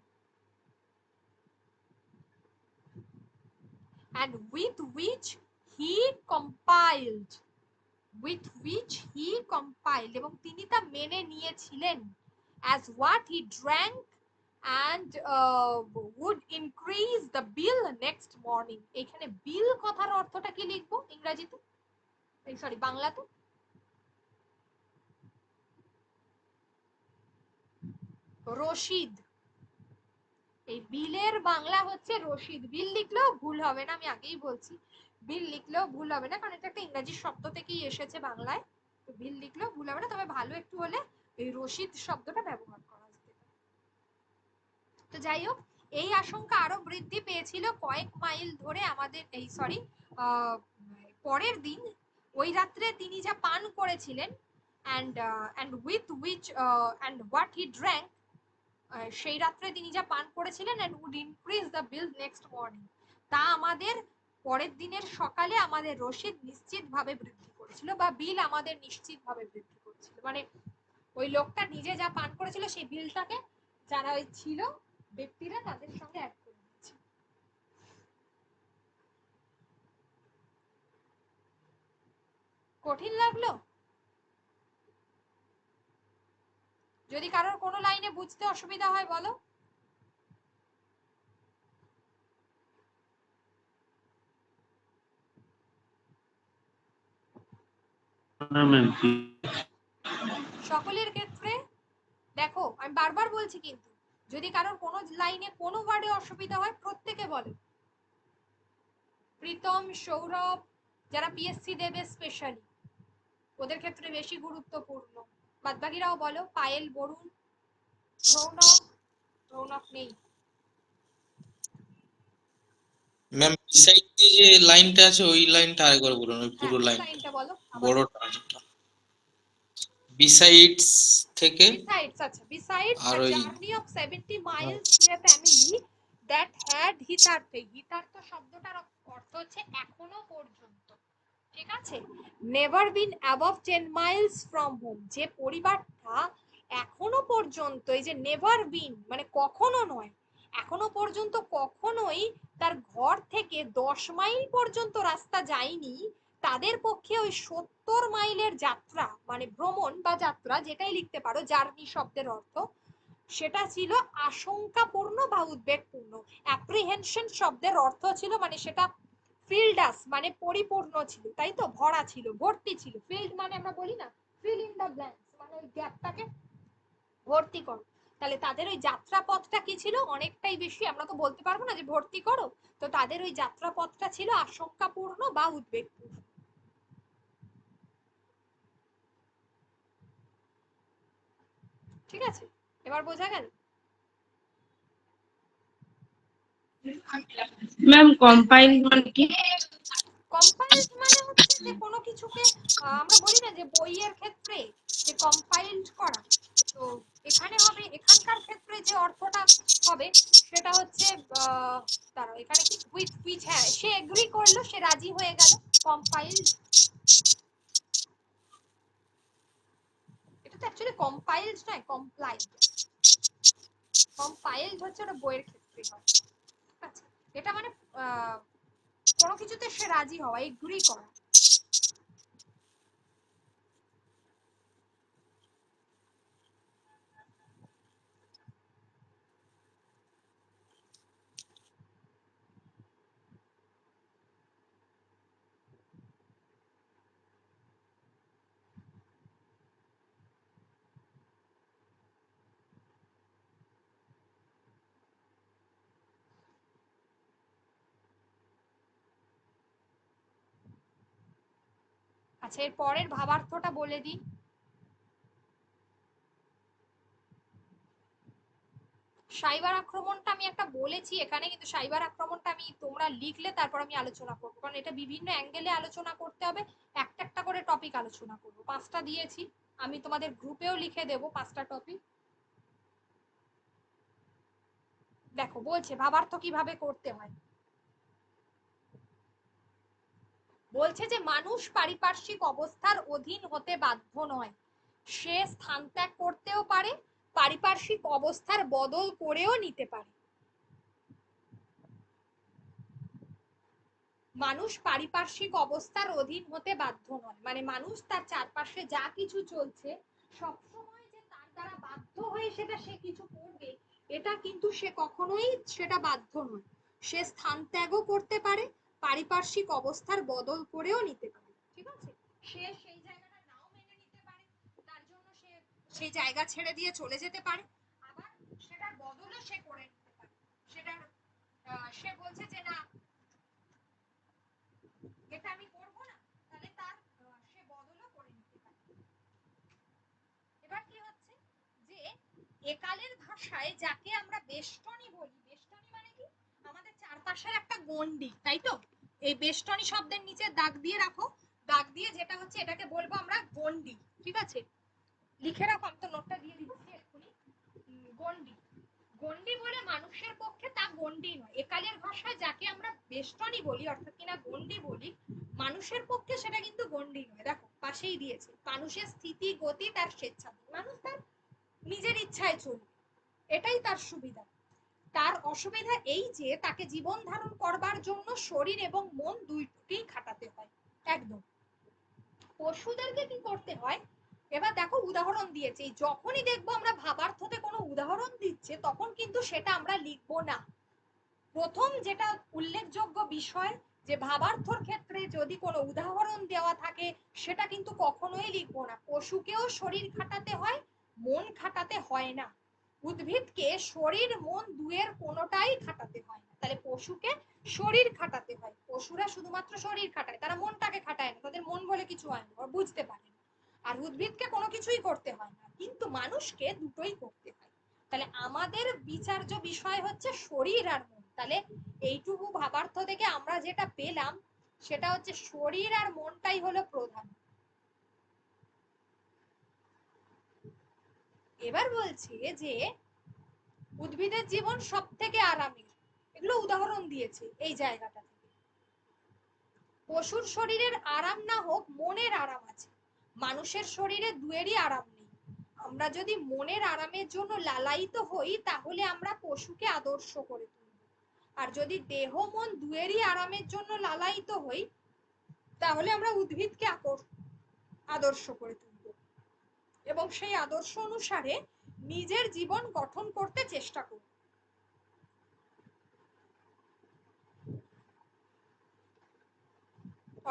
Speaker 1: and with which he compiled, with which he compiled, এবং তিনি তা মেনে নিয়েছিলেন, as what he drank and would increase the bill next morning। এখানে বিল কথার অর্থটা কি লিখবো ইংরেজিতে, সরি বাংলাতে? রশিদ। এই বিলের বাংলা হচ্ছে রশিদ। বিল লিখলেও ভুল হবে না, আমি আগেই বলছি, বিল লিখলেও ভুল হবে না, কারণ এটা একটা ইংরেজি শব্দ থেকেই এসেছে বাংলায়, তো বিল লিখলেও ভুল হবে না, তবে ভালো একটু হলে এই রশিদ শব্দটা ব্যবহার করা যেতে পারে। তো যাই হোক, এই আশঙ্কা আরো বৃদ্ধি পেয়েছিল কয়েক মাইল ধরে আমাদের, এই সরি পরের দিন, ওই রাত্রে তিনি যা পান করেছিলেন, and with which and what he drank, সেই রাত্রে তিনি যা পান করেছিলেন, and would increase the bill next morning, তা আমাদের পরের দিনের সকালে আমাদের রসিদ নিশ্চিতভাবে বৃদ্ধি করেছিল, বা বিল আমাদের নিশ্চিতভাবে বৃদ্ধি করেছিল, মানে ওই লোকটা নিজে যা পান করেছিল সেই বিলটাকে যারা ওই ছিল ব্যক্তিরা তাদের সঙ্গে অ্যাড করে দিয়েছে। কঠিন লাগলো? যদি কারোর কোনো লাইনে বুঝতে অসুবিধা হয় বলো। সকলের ক্ষেত্রে দেখো আমি বারবার বলছি, কিন্তু যদি কারোর কোনো লাইনে কোনো ওয়ার্ডে অসুবিধা হয় প্রত্যেকে বলো। প্রীতম, সৌরভ, যারা পিএসসি দেবে স্পেশালি, ওদের ক্ষেত্রে বেশি গুরুত্বপূর্ণ, বাদবাকিরাও বলো। পায়েল, বরুণ, রৌনক, রৌনক নেই।
Speaker 4: ম্যাম বিসাইড দিয়ে যে লাইনটা আছে ওই লাইনটা আরেকবার বলুন, ওই পুরো
Speaker 1: লাইনটা বলো
Speaker 4: বড়টা যেটা বিসাইডস থেকে,
Speaker 1: besides, আচ্ছা, besides
Speaker 4: আর
Speaker 1: the
Speaker 4: ওই
Speaker 1: journey of 70 miles to a family that had hitherto, hitherto শব্দটার অর্থ হচ্ছে এখনো পর্যন্ত, ঠিক আছে, never been above 10 miles from home, যে পরিবারটা এখনো পর্যন্ত, এই যে নেভার বিন মানে কখনো নয়, এখনো পর্যন্ত কখনোই তার ঘর থেকে 10 মাইল পর্যন্ত রাস্তা যায়নি, তাদের পক্ষে ওই 70 মাইলের যাত্রা মানে ভ্রমণ বা যাত্রা, যেটাই লিখতে পারো, জার্নি শব্দের অর্থ, সেটা ছিল আশঙ্কাপূর্ণ বা উদ্বেগপূর্ণ। অ্যাপ্রিহেনশন শব্দের অর্থ ছিল মানে সেটা ফিল্ডাস মানে পরিপূর্ণ ছিল, তাই তো, ভরা ছিল, ভর্তি ছিল। ফিল্ড মানে আমরা বলি না ফিল ইন দ্য ব্ল্যাঙ্কস, মানে ওই গ্যাপটাকে ভর্তি করো। তাহলে তাদের ওই যাত্রাপথটা কি ছিল, অনেকটাই বেশি, আমরা তো বলতে পারবো না যে ভর্তি করো, তো তাদের ওই যাত্রাপথটা ছিল আশঙ্কাপূর্ণ বা উদ্বেগপূর্ণ। ঠিক আছে, এবার বোঝা গেল?
Speaker 2: ম্যাম কম্পাইল মানে কি?
Speaker 1: কম্পাইলড মানে হচ্ছে যে কোনো কিছুকে আমরা বলি না যে বইয়ের ক্ষেত্রে যে কম্পাইলড করা, তো এখানে হবে, এখানকার ক্ষেত্রে যে অর্থটা হবে সেটা হচ্ছে, দাঁড়াও এখানে কি উইথ হুইচ, হ্যাঁ সে এগ্রি করলো, সে রাজি হয়ে গেল। কম্পাইলড, এটা তো অ্যাকচুয়ালি কম্পাইলড নয়, কমপ্লাইড। কম্পাইলড হচ্ছে ওটা বইয়ের ক্ষেত্রে হয়, ঠিক আছে। এটা মানে কোনো কিছুতে সে রাজি হওয়া, এগ্রি করা। আচ্ছা, এর পরের ভাবার্থটা বলে দিই। সাইবার আক্রমণটা আমি একটা বলেছি এখানে, কিন্তু সাইবার আক্রমণটা আমি, তোমরা লিখলে তারপর আমি আলোচনা করবো, কারণ এটা বিভিন্ন অ্যাঙ্গেলে আলোচনা করতে হবে। একটা একটা করে টপিক আলোচনা করবো, 5টা দিয়েছি, আমি তোমাদের গ্রুপেও লিখে দেবো 5টা টপিক। দেখো বলছে ভাবার্থ কিভাবে করতে হয়। বলছে যে মানুষ পারিপার্শ্বিক অবস্থার অধীন হতে বাধ্য নয়, সে স্থান ত্যাগ করতেও পারে, পারিপার্শ্বিক অবস্থার বদল করেও নিতে পারে। মানুষ পারিপার্শ্বিক অবস্থার অধীন হতে বাধ্য নয়, মানে মানুষ তার চারপাশে যা কিছু চলছে সবসময় যে তার দ্বারা বাধ্য হয়ে সেটা সে কিছু করবে, এটা কিন্তু সে কখনোই সেটা বাধ্য নয়। সে স্থান ত্যাগও করতে পারে, পারিপার্শ্বিক অবস্থার বদল করেও নিতে পারে, ঠিক আছে। সে সেই জায়গাটা নাও মেনে নিতে পারে, তার জন্য সে সেই জায়গা ছেড়ে দিয়ে চলে যেতে পারে, আবার সেটার বদলও সে করে নিতে পারে। সেটার সে বলছে যে না, এটা আমি করব না, তাহলে তার সে বদলও করে নিতে পারে। এবার কি হচ্ছে যে একালের ভাষায় যাকে আমরা বেষ্টনী বলি, বেষ্টনী মানে কি, আমাদের চারপাশের একটা গণ্ডি, তাই তো। এই বেষ্টনী শব্দের নিচে দাগ দিয়ে রাখো, দাগ দিয়ে যেটা হচ্ছে এটাকে বলবো আমরা গণ্ডি, ঠিক আছে। লিখে রাখো, আমি তো নোটটা দিয়ে দিচ্ছি এক্ষুনি। গণ্ডি, গণ্ডি বলে মানুষের পক্ষে তা গণ্ডি নয়। একালের ভাষায় যাকে আমরা বেষ্টনী বলি অর্থাৎ কিনা গণ্ডি বলি, মানুষের পক্ষে সেটা কিন্তু গণ্ডি নয়। দেখো পাশেই দিয়েছে, মানুষের স্থিতি গতি তার স্বেচ্ছাধীন, মানুষ তার নিজের ইচ্ছায় চলবে, এটাই তার সুবিধা। তার অসুবিধা এই যে তাকে জীবন ধারণ করবার জন্য শরীর এবং মন দুইটিই খাটাতে হয়। একদম পশুদেরকে কি করতে হয়, এবার দেখো উদাহরণ দিয়েছে, যখনই দেখবো আমরা ভাবার্থতে কোনো উদাহরণ দিচ্ছে তখন কিন্তু সেটা আমরা লিখবো না। প্রথম যেটা উল্লেখযোগ্য বিষয়, যে ভাবার্থর ক্ষেত্রে যদি কোনো উদাহরণ দেওয়া থাকে সেটা কিন্তু কখনোই লিখবো না। পশুকেও শরীর খাটাতে হয়, মন খাটাতে হয় না। উদ্ভিদকে শরীর মন দুয়ের কোনোটাই খাটাতে হয় না। তাহলে পশুকে শরীর খাটাতে হয়, পশুরা শুধুমাত্র শরীর খাটায়, তারা মনটাকে খাটায় না, তাদের মন বলে কিছু হয় না, বুঝতে পারে না। আর উদ্ভিদকে কোনো কিছুই করতে হয় না, কিন্তু মানুষকে দুটোই করতে হয়। তাহলে আমাদের বিচার্য বিষয় হচ্ছে শরীর আর মন। তাহলে এইটুকু ভাবার্থ থেকে আমরা যেটা পেলাম সেটা হচ্ছে শরীর আর মনটাই হলো প্রধান। এবার বলছে যে উদ্ভিদের জীবন সব থেকে আরামের, এগুলো উদাহরণ দিয়েছে এই জায়গাটা থেকে। পশুর শরীরের আরাম না হোক, মনের আরাম আছে, মানুষের শরীরে দুয়েরই আরাম নেই। আমরা যদি মনের আরামের জন্য লালায়িত হই তাহলে আমরা পশুকে আদর্শ করে তুলব, আর যদি দেহ মন দুয়েরই আরামের জন্য লালায়িত হই তাহলে আমরা উদ্ভিদকে আদর্শ করে তুলব এবং সেই আদর্শ অনুসারে নিজের জীবন গঠন করতে চেষ্টা করব।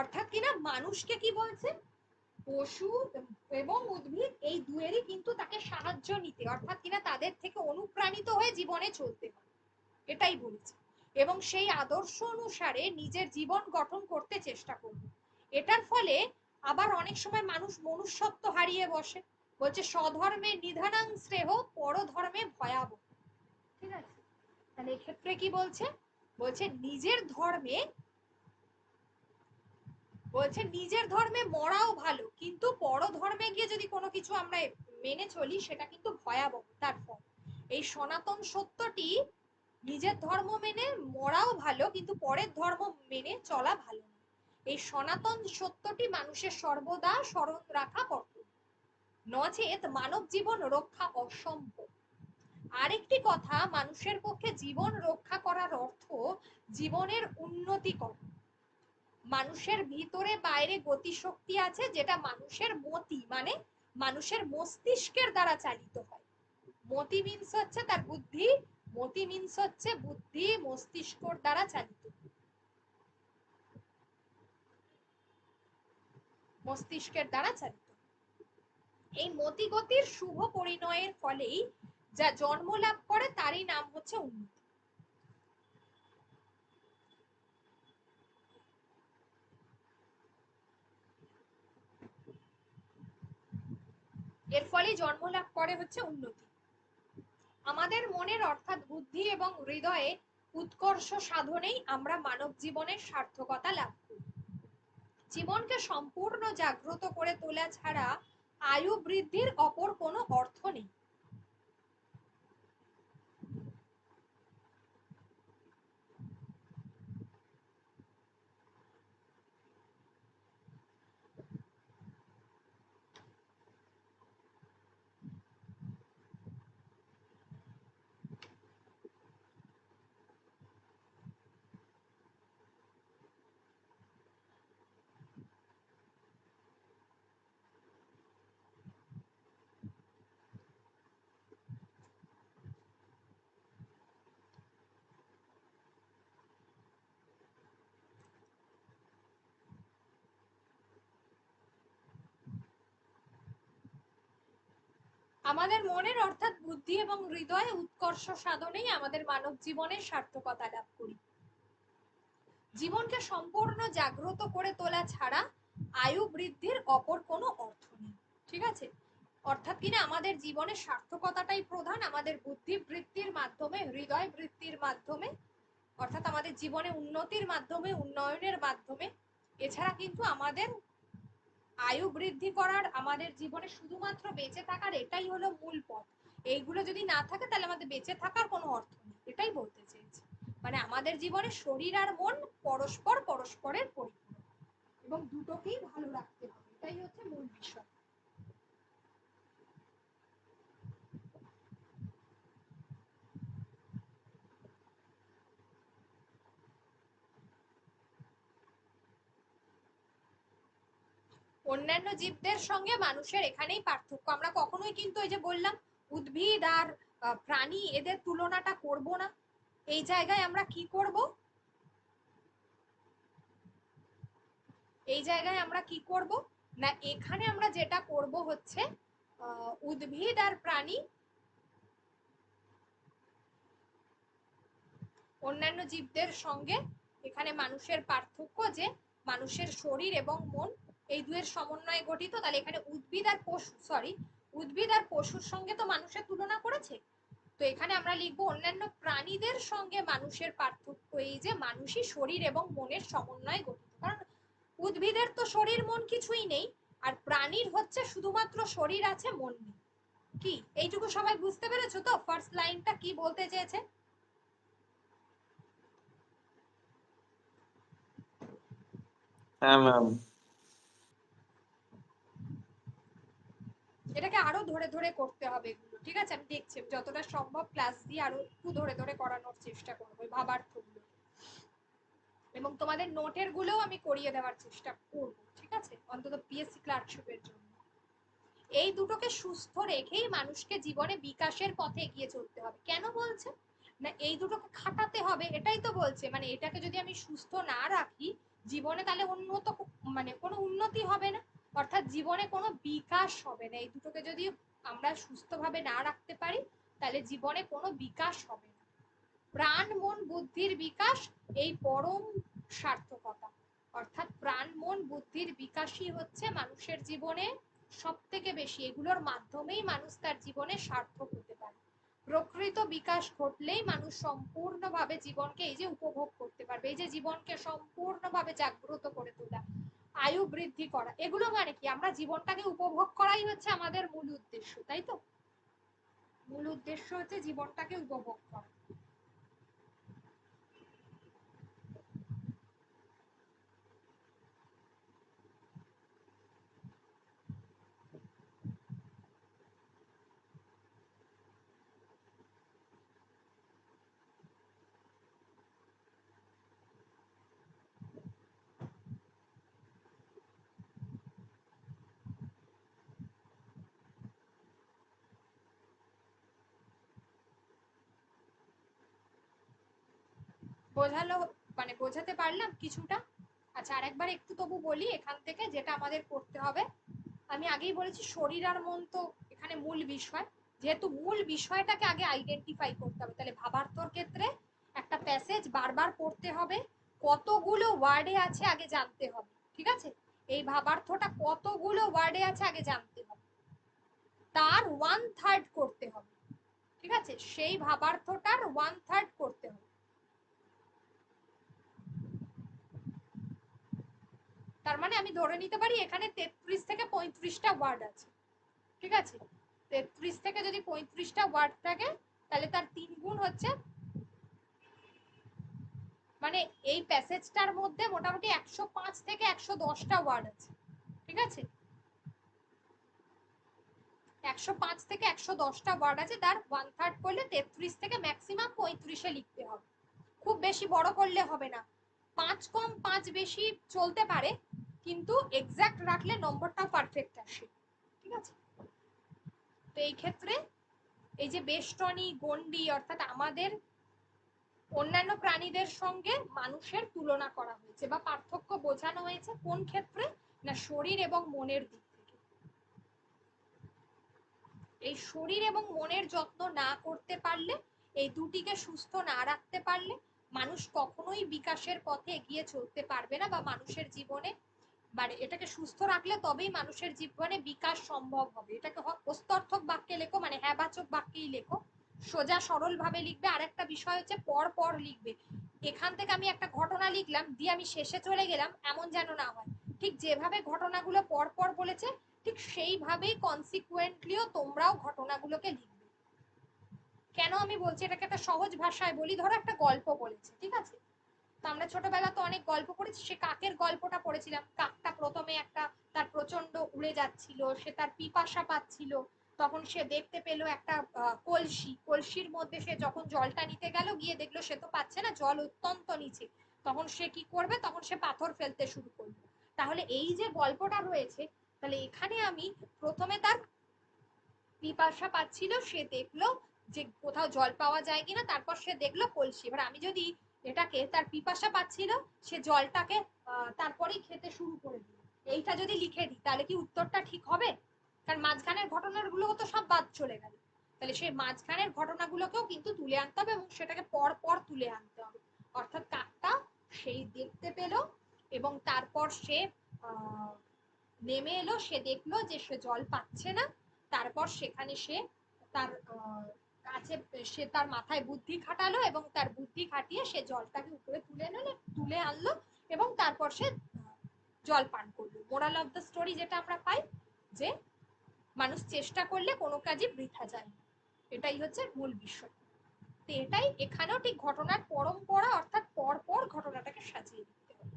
Speaker 1: অর্থাৎ কিনা মানুষকে কি বলছে, পশু এবং উদ্ভিদ এই দুয়েরই কিন্তু তাকে সাহায্য নিতে, অর্থাৎ কিনা তাদের থেকে অনুপ্রাণিত হয়ে জীবনে চলতে হয়, এটাই বলেছে। এবং সেই আদর্শ অনুসারে নিজের জীবন গঠন করতে চেষ্টা করবে। এটার ফলে আবার অনেক সময় মানুষ মনুষ্যত্ব হারিয়ে বসে। বলছে স্বধর্মে নিধানাং শ্রেহ, পরধর্মে ভয়াবহ, ঠিক আছে। তাহলে এক্ষেত্রে কি বলছে, বলছে নিজের ধর্মে মরাও ভালো, কিন্তু পর ধর্মে গিয়ে যদি কোনো কিছু আমরা মেনে চলি সেটা কিন্তু ভয়াবহ তার ফল। এই সনাতন সত্যটি নিজের ধর্ম মেনে মরাও ভালো, কিন্তু পরের ধর্ম মেনে চলা ভালো না। এই সনাতন সত্যটি মানুষের সর্বদা স্মরণ রাখা কর্তব্য, নচেত মানব জীবন রক্ষা অসম্ভব। আরেকটি কথা, মানুষের পক্ষে জীবন রক্ষা করার অর্থ জীবনের উন্নতি করা। মানুষের ভিতরে বাইরে গতিশক্তি আছে, যেটা মানুষের মতি মানে মানুষের মস্তিষ্কের দ্বারা চালিত হয়। মতি মিন্স হচ্ছে তার বুদ্ধি, মতি মিন্স হচ্ছে বুদ্ধি মস্তিষ্কর দ্বারা চালিত, মস্তিষ্কের দ্বারা চালিত। এই মতিগতির শুভ পরিণয়ের ফলেই যা জন্ম লাভ করে তারই নাম হচ্ছে উন্নতি। এর ফলে জন্ম লাভ করে হচ্ছে উন্নতি। আমাদের মনের অর্থাৎ বুদ্ধি এবং হৃদয়ে উৎকর্ষ সাধনেই আমরা মানব জীবনের সার্থকতা লাভ করি। জীবনকে সম্পূর্ণ জাগ্রত করে তোলা ছাড়া আয়ু বৃদ্ধির অপর কোনো অর্থ নেই। আমাদের মনের অর্থাৎ বুদ্ধি এবং হৃদয়ে উৎকর্ষ সাধনেই আমাদের মানব জীবনের সার্থকতা লাভ করি। জীবনকে সম্পূর্ণ জাগ্রত করে তোলা ছাড়া আয়ু বৃদ্ধির অপর কোনো অর্থ নেই। ঠিক আছে, অর্থাৎ কিনা আমাদের জীবনের সার্থকতাটাই প্রধান। আমাদের বুদ্ধি বৃত্তির মাধ্যমে, হৃদয় বৃত্তির মাধ্যমে, অর্থাৎ আমাদের জীবনে উন্নতির মাধ্যমে, উন্নয়নের মাধ্যমে, এছাড়া কিন্তু আমাদের আয়ু বৃদ্ধি করার, আমাদের জীবনে শুধুমাত্র বেঁচে থাকার এটাই হলো মূল পথ। এইগুলো যদি না থাকে তাহলে আমাদের বেঁচে থাকার কোনো অর্থ নেই, এটাই বলতে চেয়েছি। মানে আমাদের জীবনে শরীর আর মন পরস্পরের পরিপূরক এবং দুটোকেই ভালো রাখতে হবে, এটাই হচ্ছে মূল বিষয়। অন্যান্য জীবদের সঙ্গে মানুষের এখানেই পার্থক্য। আমরা কখনোই কিন্তু এই যে বললাম উদ্ভিদ আর প্রাণী, এদের তুলনাটা করব না। এই জায়গায় আমরা কি করব, এই জায়গায় আমরা কি করব না, এখানে আমরা যেটা করব হচ্ছে উদ্ভিদ আর প্রাণী, অন্যান্য জীবদের সঙ্গে এখানে মানুষের পার্থক্য যে মানুষের শরীর এবং মন এই দুয়ের সমন্বয়ে গঠিত। তাহলে এখানে উদ্ভিদ আর পশুর সঙ্গে তো মানুষের তুলনা করেছে, তো এখানে আমরা লিখবো অন্যান্য প্রাণীদের সঙ্গে মানুষের পার্থক্য এই যে মানুষই শরীর এবং মনের সমন্বয়ে গঠিত। কারণ উদ্ভিদের তো শরীর মন কিছুই নেই, আর প্রাণীর হচ্ছে শুধুমাত্র শরীর আছে, মন নেই। কি এইটুকু সবাই বুঝতে পেরেছো তো ফার্স্ট লাইনটা কি বলতে চেয়েছে?
Speaker 4: হ্যাঁ ম্যাম।
Speaker 1: এটাকে আরো ধরে ধরে করতে হবে এগুলো, ঠিক আছে? আমি দেখছি যতটা সম্ভব ক্লাস দিয়ে আরো একটু ধরে ধরে করানোর চেষ্টা করবো ভাবার্থগুলো, এবং তোমাদের নোটের গুলোও আমি করিয়ে দেওয়ার চেষ্টা করব, ঠিক আছে? অন্তত পিএসসি ক্লার্কশিপের জন্য। এই দুটোকে সুস্থ রেখেই মানুষকে জীবনে বিকাশের পথে এগিয়ে চলতে হবে। কেন বলছে না এই দুটোকে খাটাতে হবে, এটাই তো বলছে। মানে এটাকে যদি আমি সুস্থ না রাখি জীবনে, তাহলে মানে কোনো উন্নতি হবে না, অর্থাৎ জীবনে কোনো বিকাশ হবে না। এই দুটোকে যদি আমরা সুস্থভাবে না রাখতে পারি তাহলে জীবনে কোনো বিকাশ হবে না। প্রাণ মন বুদ্ধির বিকাশ এই পরম সার্থকতা, অর্থাৎ প্রাণ মন বুদ্ধির বিকাশই হচ্ছে মানুষের জীবনে সব থেকে বেশি। এগুলোর মাধ্যমেই মানুষ তার জীবনে সার্থক হতে পারে। প্রকৃত বিকাশ ঘটলেই মানুষ সম্পূর্ণভাবে জীবনকে এই যে উপভোগ করতে পারবে। এই যে জীবনকে সম্পূর্ণভাবে জাগ্রত করে তোলা, আয়ু বৃদ্ধি করা, এগুলো মানে কি আমরা জীবনটাকে উপভোগ করাই হচ্ছে আমাদের মূল উদ্দেশ্য, তাই তো? মূল উদ্দেশ্য হচ্ছে জীবনটাকে উপভোগ করা। বোঝালো, মানে বোঝাতে পারলাম কিছুটা? আচ্ছা, আরেকবার একটু তবু বলি এখান থেকে যেটা আমাদের করতে হবে। আমি আগেই বলেছি শরীর আর মন তো এখানে মূল বিষয়, যেহেতু মূল বিষয়টাকে আগে আইডেন্টিফাই করতে হবে, তাহলে ভাবার্থর ক্ষেত্রে একটা প্যাসেজ বারবার পড়তে হবে, কতগুলো ওয়ার্ডে আছে আগে জানতে হবে, ঠিক আছে? এই ভাবার্থটা কতগুলো ওয়ার্ডে আছে আগে জানতে হবে, তার 1/3 করতে হবে, ঠিক আছে? সেই ভাবার্থটার 1/3 করতে হবে। তার মানে আমি ধরে নিতে পারি এখানে 33 থেকে 35টা ওয়ার্ড আছে, ঠিক আছে? 33 থেকে যদি 35টা ওয়ার্ড থাকে তাহলে তার 3 গুণ হচ্ছে, মানে এই প্যাসেজটার মধ্যে মোটামুটি 105 থেকে 110টা ওয়ার্ড আছে, ঠিক আছে? 105 থেকে 110টা ওয়ার্ড আছে, তার 1/3 করলে 33 থেকে ম্যাক্সিমাম 35-এ লিখতে হবে। খুব বেশি বড় করলে হবে না, 5 কম 5 বেশি চলতে পারে, কিন্তু এক্সাক্ট রাখলে নম্বরটা পারফেক্ট আসে, ঠিক আছে? তো এই ক্ষেত্রে এই যে বেষ্টনী গণ্ডি, অর্থাৎ আমাদের অন্যান্য প্রাণীদের সঙ্গে মানুষের তুলনা করা হয়েছে বা পার্থক্য বোঝানো হয়েছে কোন ক্ষেত্রে, না শরীর এবং মনের দিক থেকে। এই শরীর এবং মনের যত্ন না করতে পারলে, এই দুটিকে সুস্থ না রাখতে পারলে মানুষ কখনোই বিকাশের পথে এগিয়ে চলতে পারবে না, বা মানুষের জীবনে, মানে এটাকে সুস্থ রাখলে তবেই মানুষের জীবনে বিকাশ সম্ভব হবে। এটাকে প্রস্তর্থক বাক্যে লেখো, মানে হ্যাঁবাচক বাক্যেই লেখো, সোজা সরল ভাবে লিখবে। আর একটা বিষয় হচ্ছে পর পর লিখবে। এখান থেকে আমি একটা ঘটনা লিখলাম দিয়ে আমি শেষে চলে গেলাম, এমন যেন না হয়। ঠিক যেভাবে ঘটনাগুলো পর পর বলেছে ঠিক সেইভাবেই কনসিকুয়েন্টলিও তোমরাও ঘটনাগুলোকে লিখবে। কেন আমি বলছি এটাকে একটা সহজ ভাষায় বলি, ধরো একটা গল্প বলেছে, ঠিক আছে? তো আমরা ছোটবেলা তো অনেক গল্প পড়েছি, সে কাকের গল্পটা পড়েছিলাম। কাকটা প্রথমে একটা, তার প্রচন্ড উড়ে যাচ্ছিল, সে তার পিপাসা পাচ্ছিল, তখন সে দেখতে পেল একটা কলসি, কলসির মধ্যে সে যখন জলটা নিতে গেল, গিয়ে দেখলো সে তো পাচ্ছে না, জল অত্যন্ত নিচে, তখন সে কি করবে, তখন সে পাথর ফেলতে শুরু করলো। তাহলে এই যে গল্পটা রয়েছে, তাহলে এখানে আমি প্রথমে তার পিপাসা পাচ্ছিল, সে দেখলো যে কোথাও জল পাওয়া যায় কিনা, তারপর সে দেখলো কলসি। এবার আমি যদি এটাকে, তার পিপাসা পাচ্ছিল, সে জলটাকে তারপরেই খেতে শুরু করে দিল, এইটা যদি লিখে দিই তাহলে কি উত্তরটা ঠিক হবে? কারণ মাঝখানের ঘটনাগুলো তো সব বাদ চলে গেল। তাহলে সেই মাঝখানের ঘটনাগুলোকেও কিন্তু তুলে আনতে হবে এবং সেটাকে পর পর তুলে আনতে হবে। অর্থাৎ কাকটা সেই দেখতে পেল এবং তারপর সে নেমে এলো, সে দেখলো যে সে জল পাচ্ছে না, তারপর সেখানে সে তার কাছে, সে তার মাথায় বুদ্ধি খাটালো এবং তার বুদ্ধি খাটিয়ে সে জলটাকে উপরে তুলে আনলো এবং তারপর সে জল পান করলো। মোরাল অফ দ্য স্টোরি যেটা আমরা পাই, যে মানুষ চেষ্টা করলে কোনো কাজই বৃথা যায় না, এটাই হচ্ছে মূল বিষয়। তো এটাই এখানেও ঠিক ঘটনার পরম্পরা, অর্থাৎ পর পর ঘটনাটাকে সাজিয়ে দিতে হবে।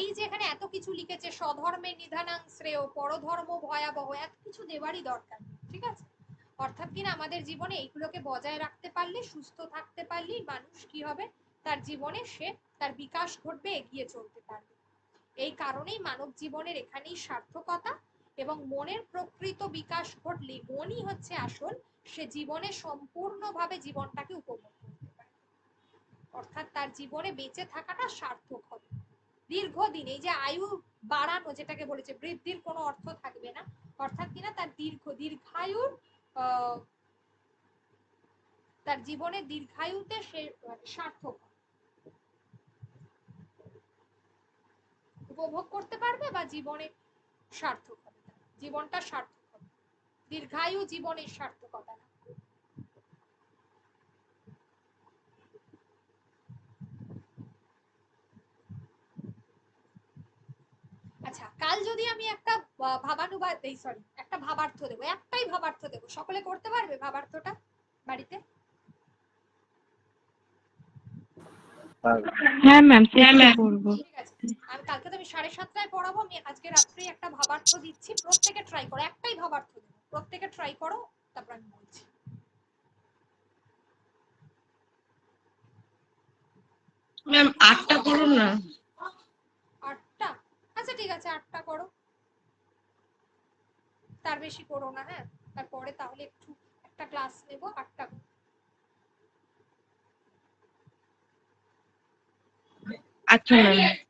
Speaker 1: এই যে এখানে এত কিছু লিখেছে, স্বধর্মে নিধানাং শ্রেয়, পরধর্ম ভয়াবহ, এত কিছু দেওয়ারই দরকার, ঠিক আছে? অর্থাৎ কিনা আমাদের জীবনে এইগুলোকে বজায় রাখতে পারলে, সুস্থ থাকতে পারলেই মানুষ কি হবে, তার জীবনে সে তার বিকাশ ঘটবে, এগিয়ে চলতে পারবে। এই কারণেই মানব জীবনের এখানেই সার্থকতা, এবং মনের প্রকৃত বিকাশ ঘটলে, মনই হচ্ছে আসল, সে জীবনে সম্পূর্ণভাবে জীবনটাকে উপভোগ করতে পারে, অর্থাৎ তার জীবনে বেঁচে থাকাটা সার্থক হবে দীর্ঘদিন। এই যে আয়ু বাড়ানো যেটাকে বলেছে, বৃদ্ধির কোনো অর্থ থাকবে না, অর্থাৎ কিনা তার দীর্ঘায়ুর, তার জীবনে দীর্ঘায়ুতে সে সার্থক উপভোগ করতে পারবে, বা জীবনে সার্থক হবে, জীবনটা সার্থক হবে। দীর্ঘায়ু জীবনের সার্থকতা না। আচ্ছা, কাল যদি আমি একটা ভাবানুবাদ, এই সরি, একটা ভাবার্থ দেবো, একটাই ভাবার্থ দেবো, সকলে করতে পারবে ভাবার্থটা বাড়িতে?
Speaker 2: হ্যাঁ ম্যাম, চেষ্টা করবো।
Speaker 1: ঠিক আছে, আমি কালকে তো আমি 7:30টায় পড়াবো, আমি আজকে রাত্রেই একটা ভাবার্থ দিচ্ছি, প্রত্যেকে ট্রাই করো, একটাই ভাবার্থ দেবো, প্রত্যেকে ট্রাই করো, তারপর আমি বলছি।
Speaker 5: ম্যাম 8টা করুন না।
Speaker 1: 8টা? বেশি করো না, হ্যাঁ? তারপরে তাহলে একটু একটা ক্লাস নেবো 8টা।
Speaker 2: আচ্ছা ম্যাম।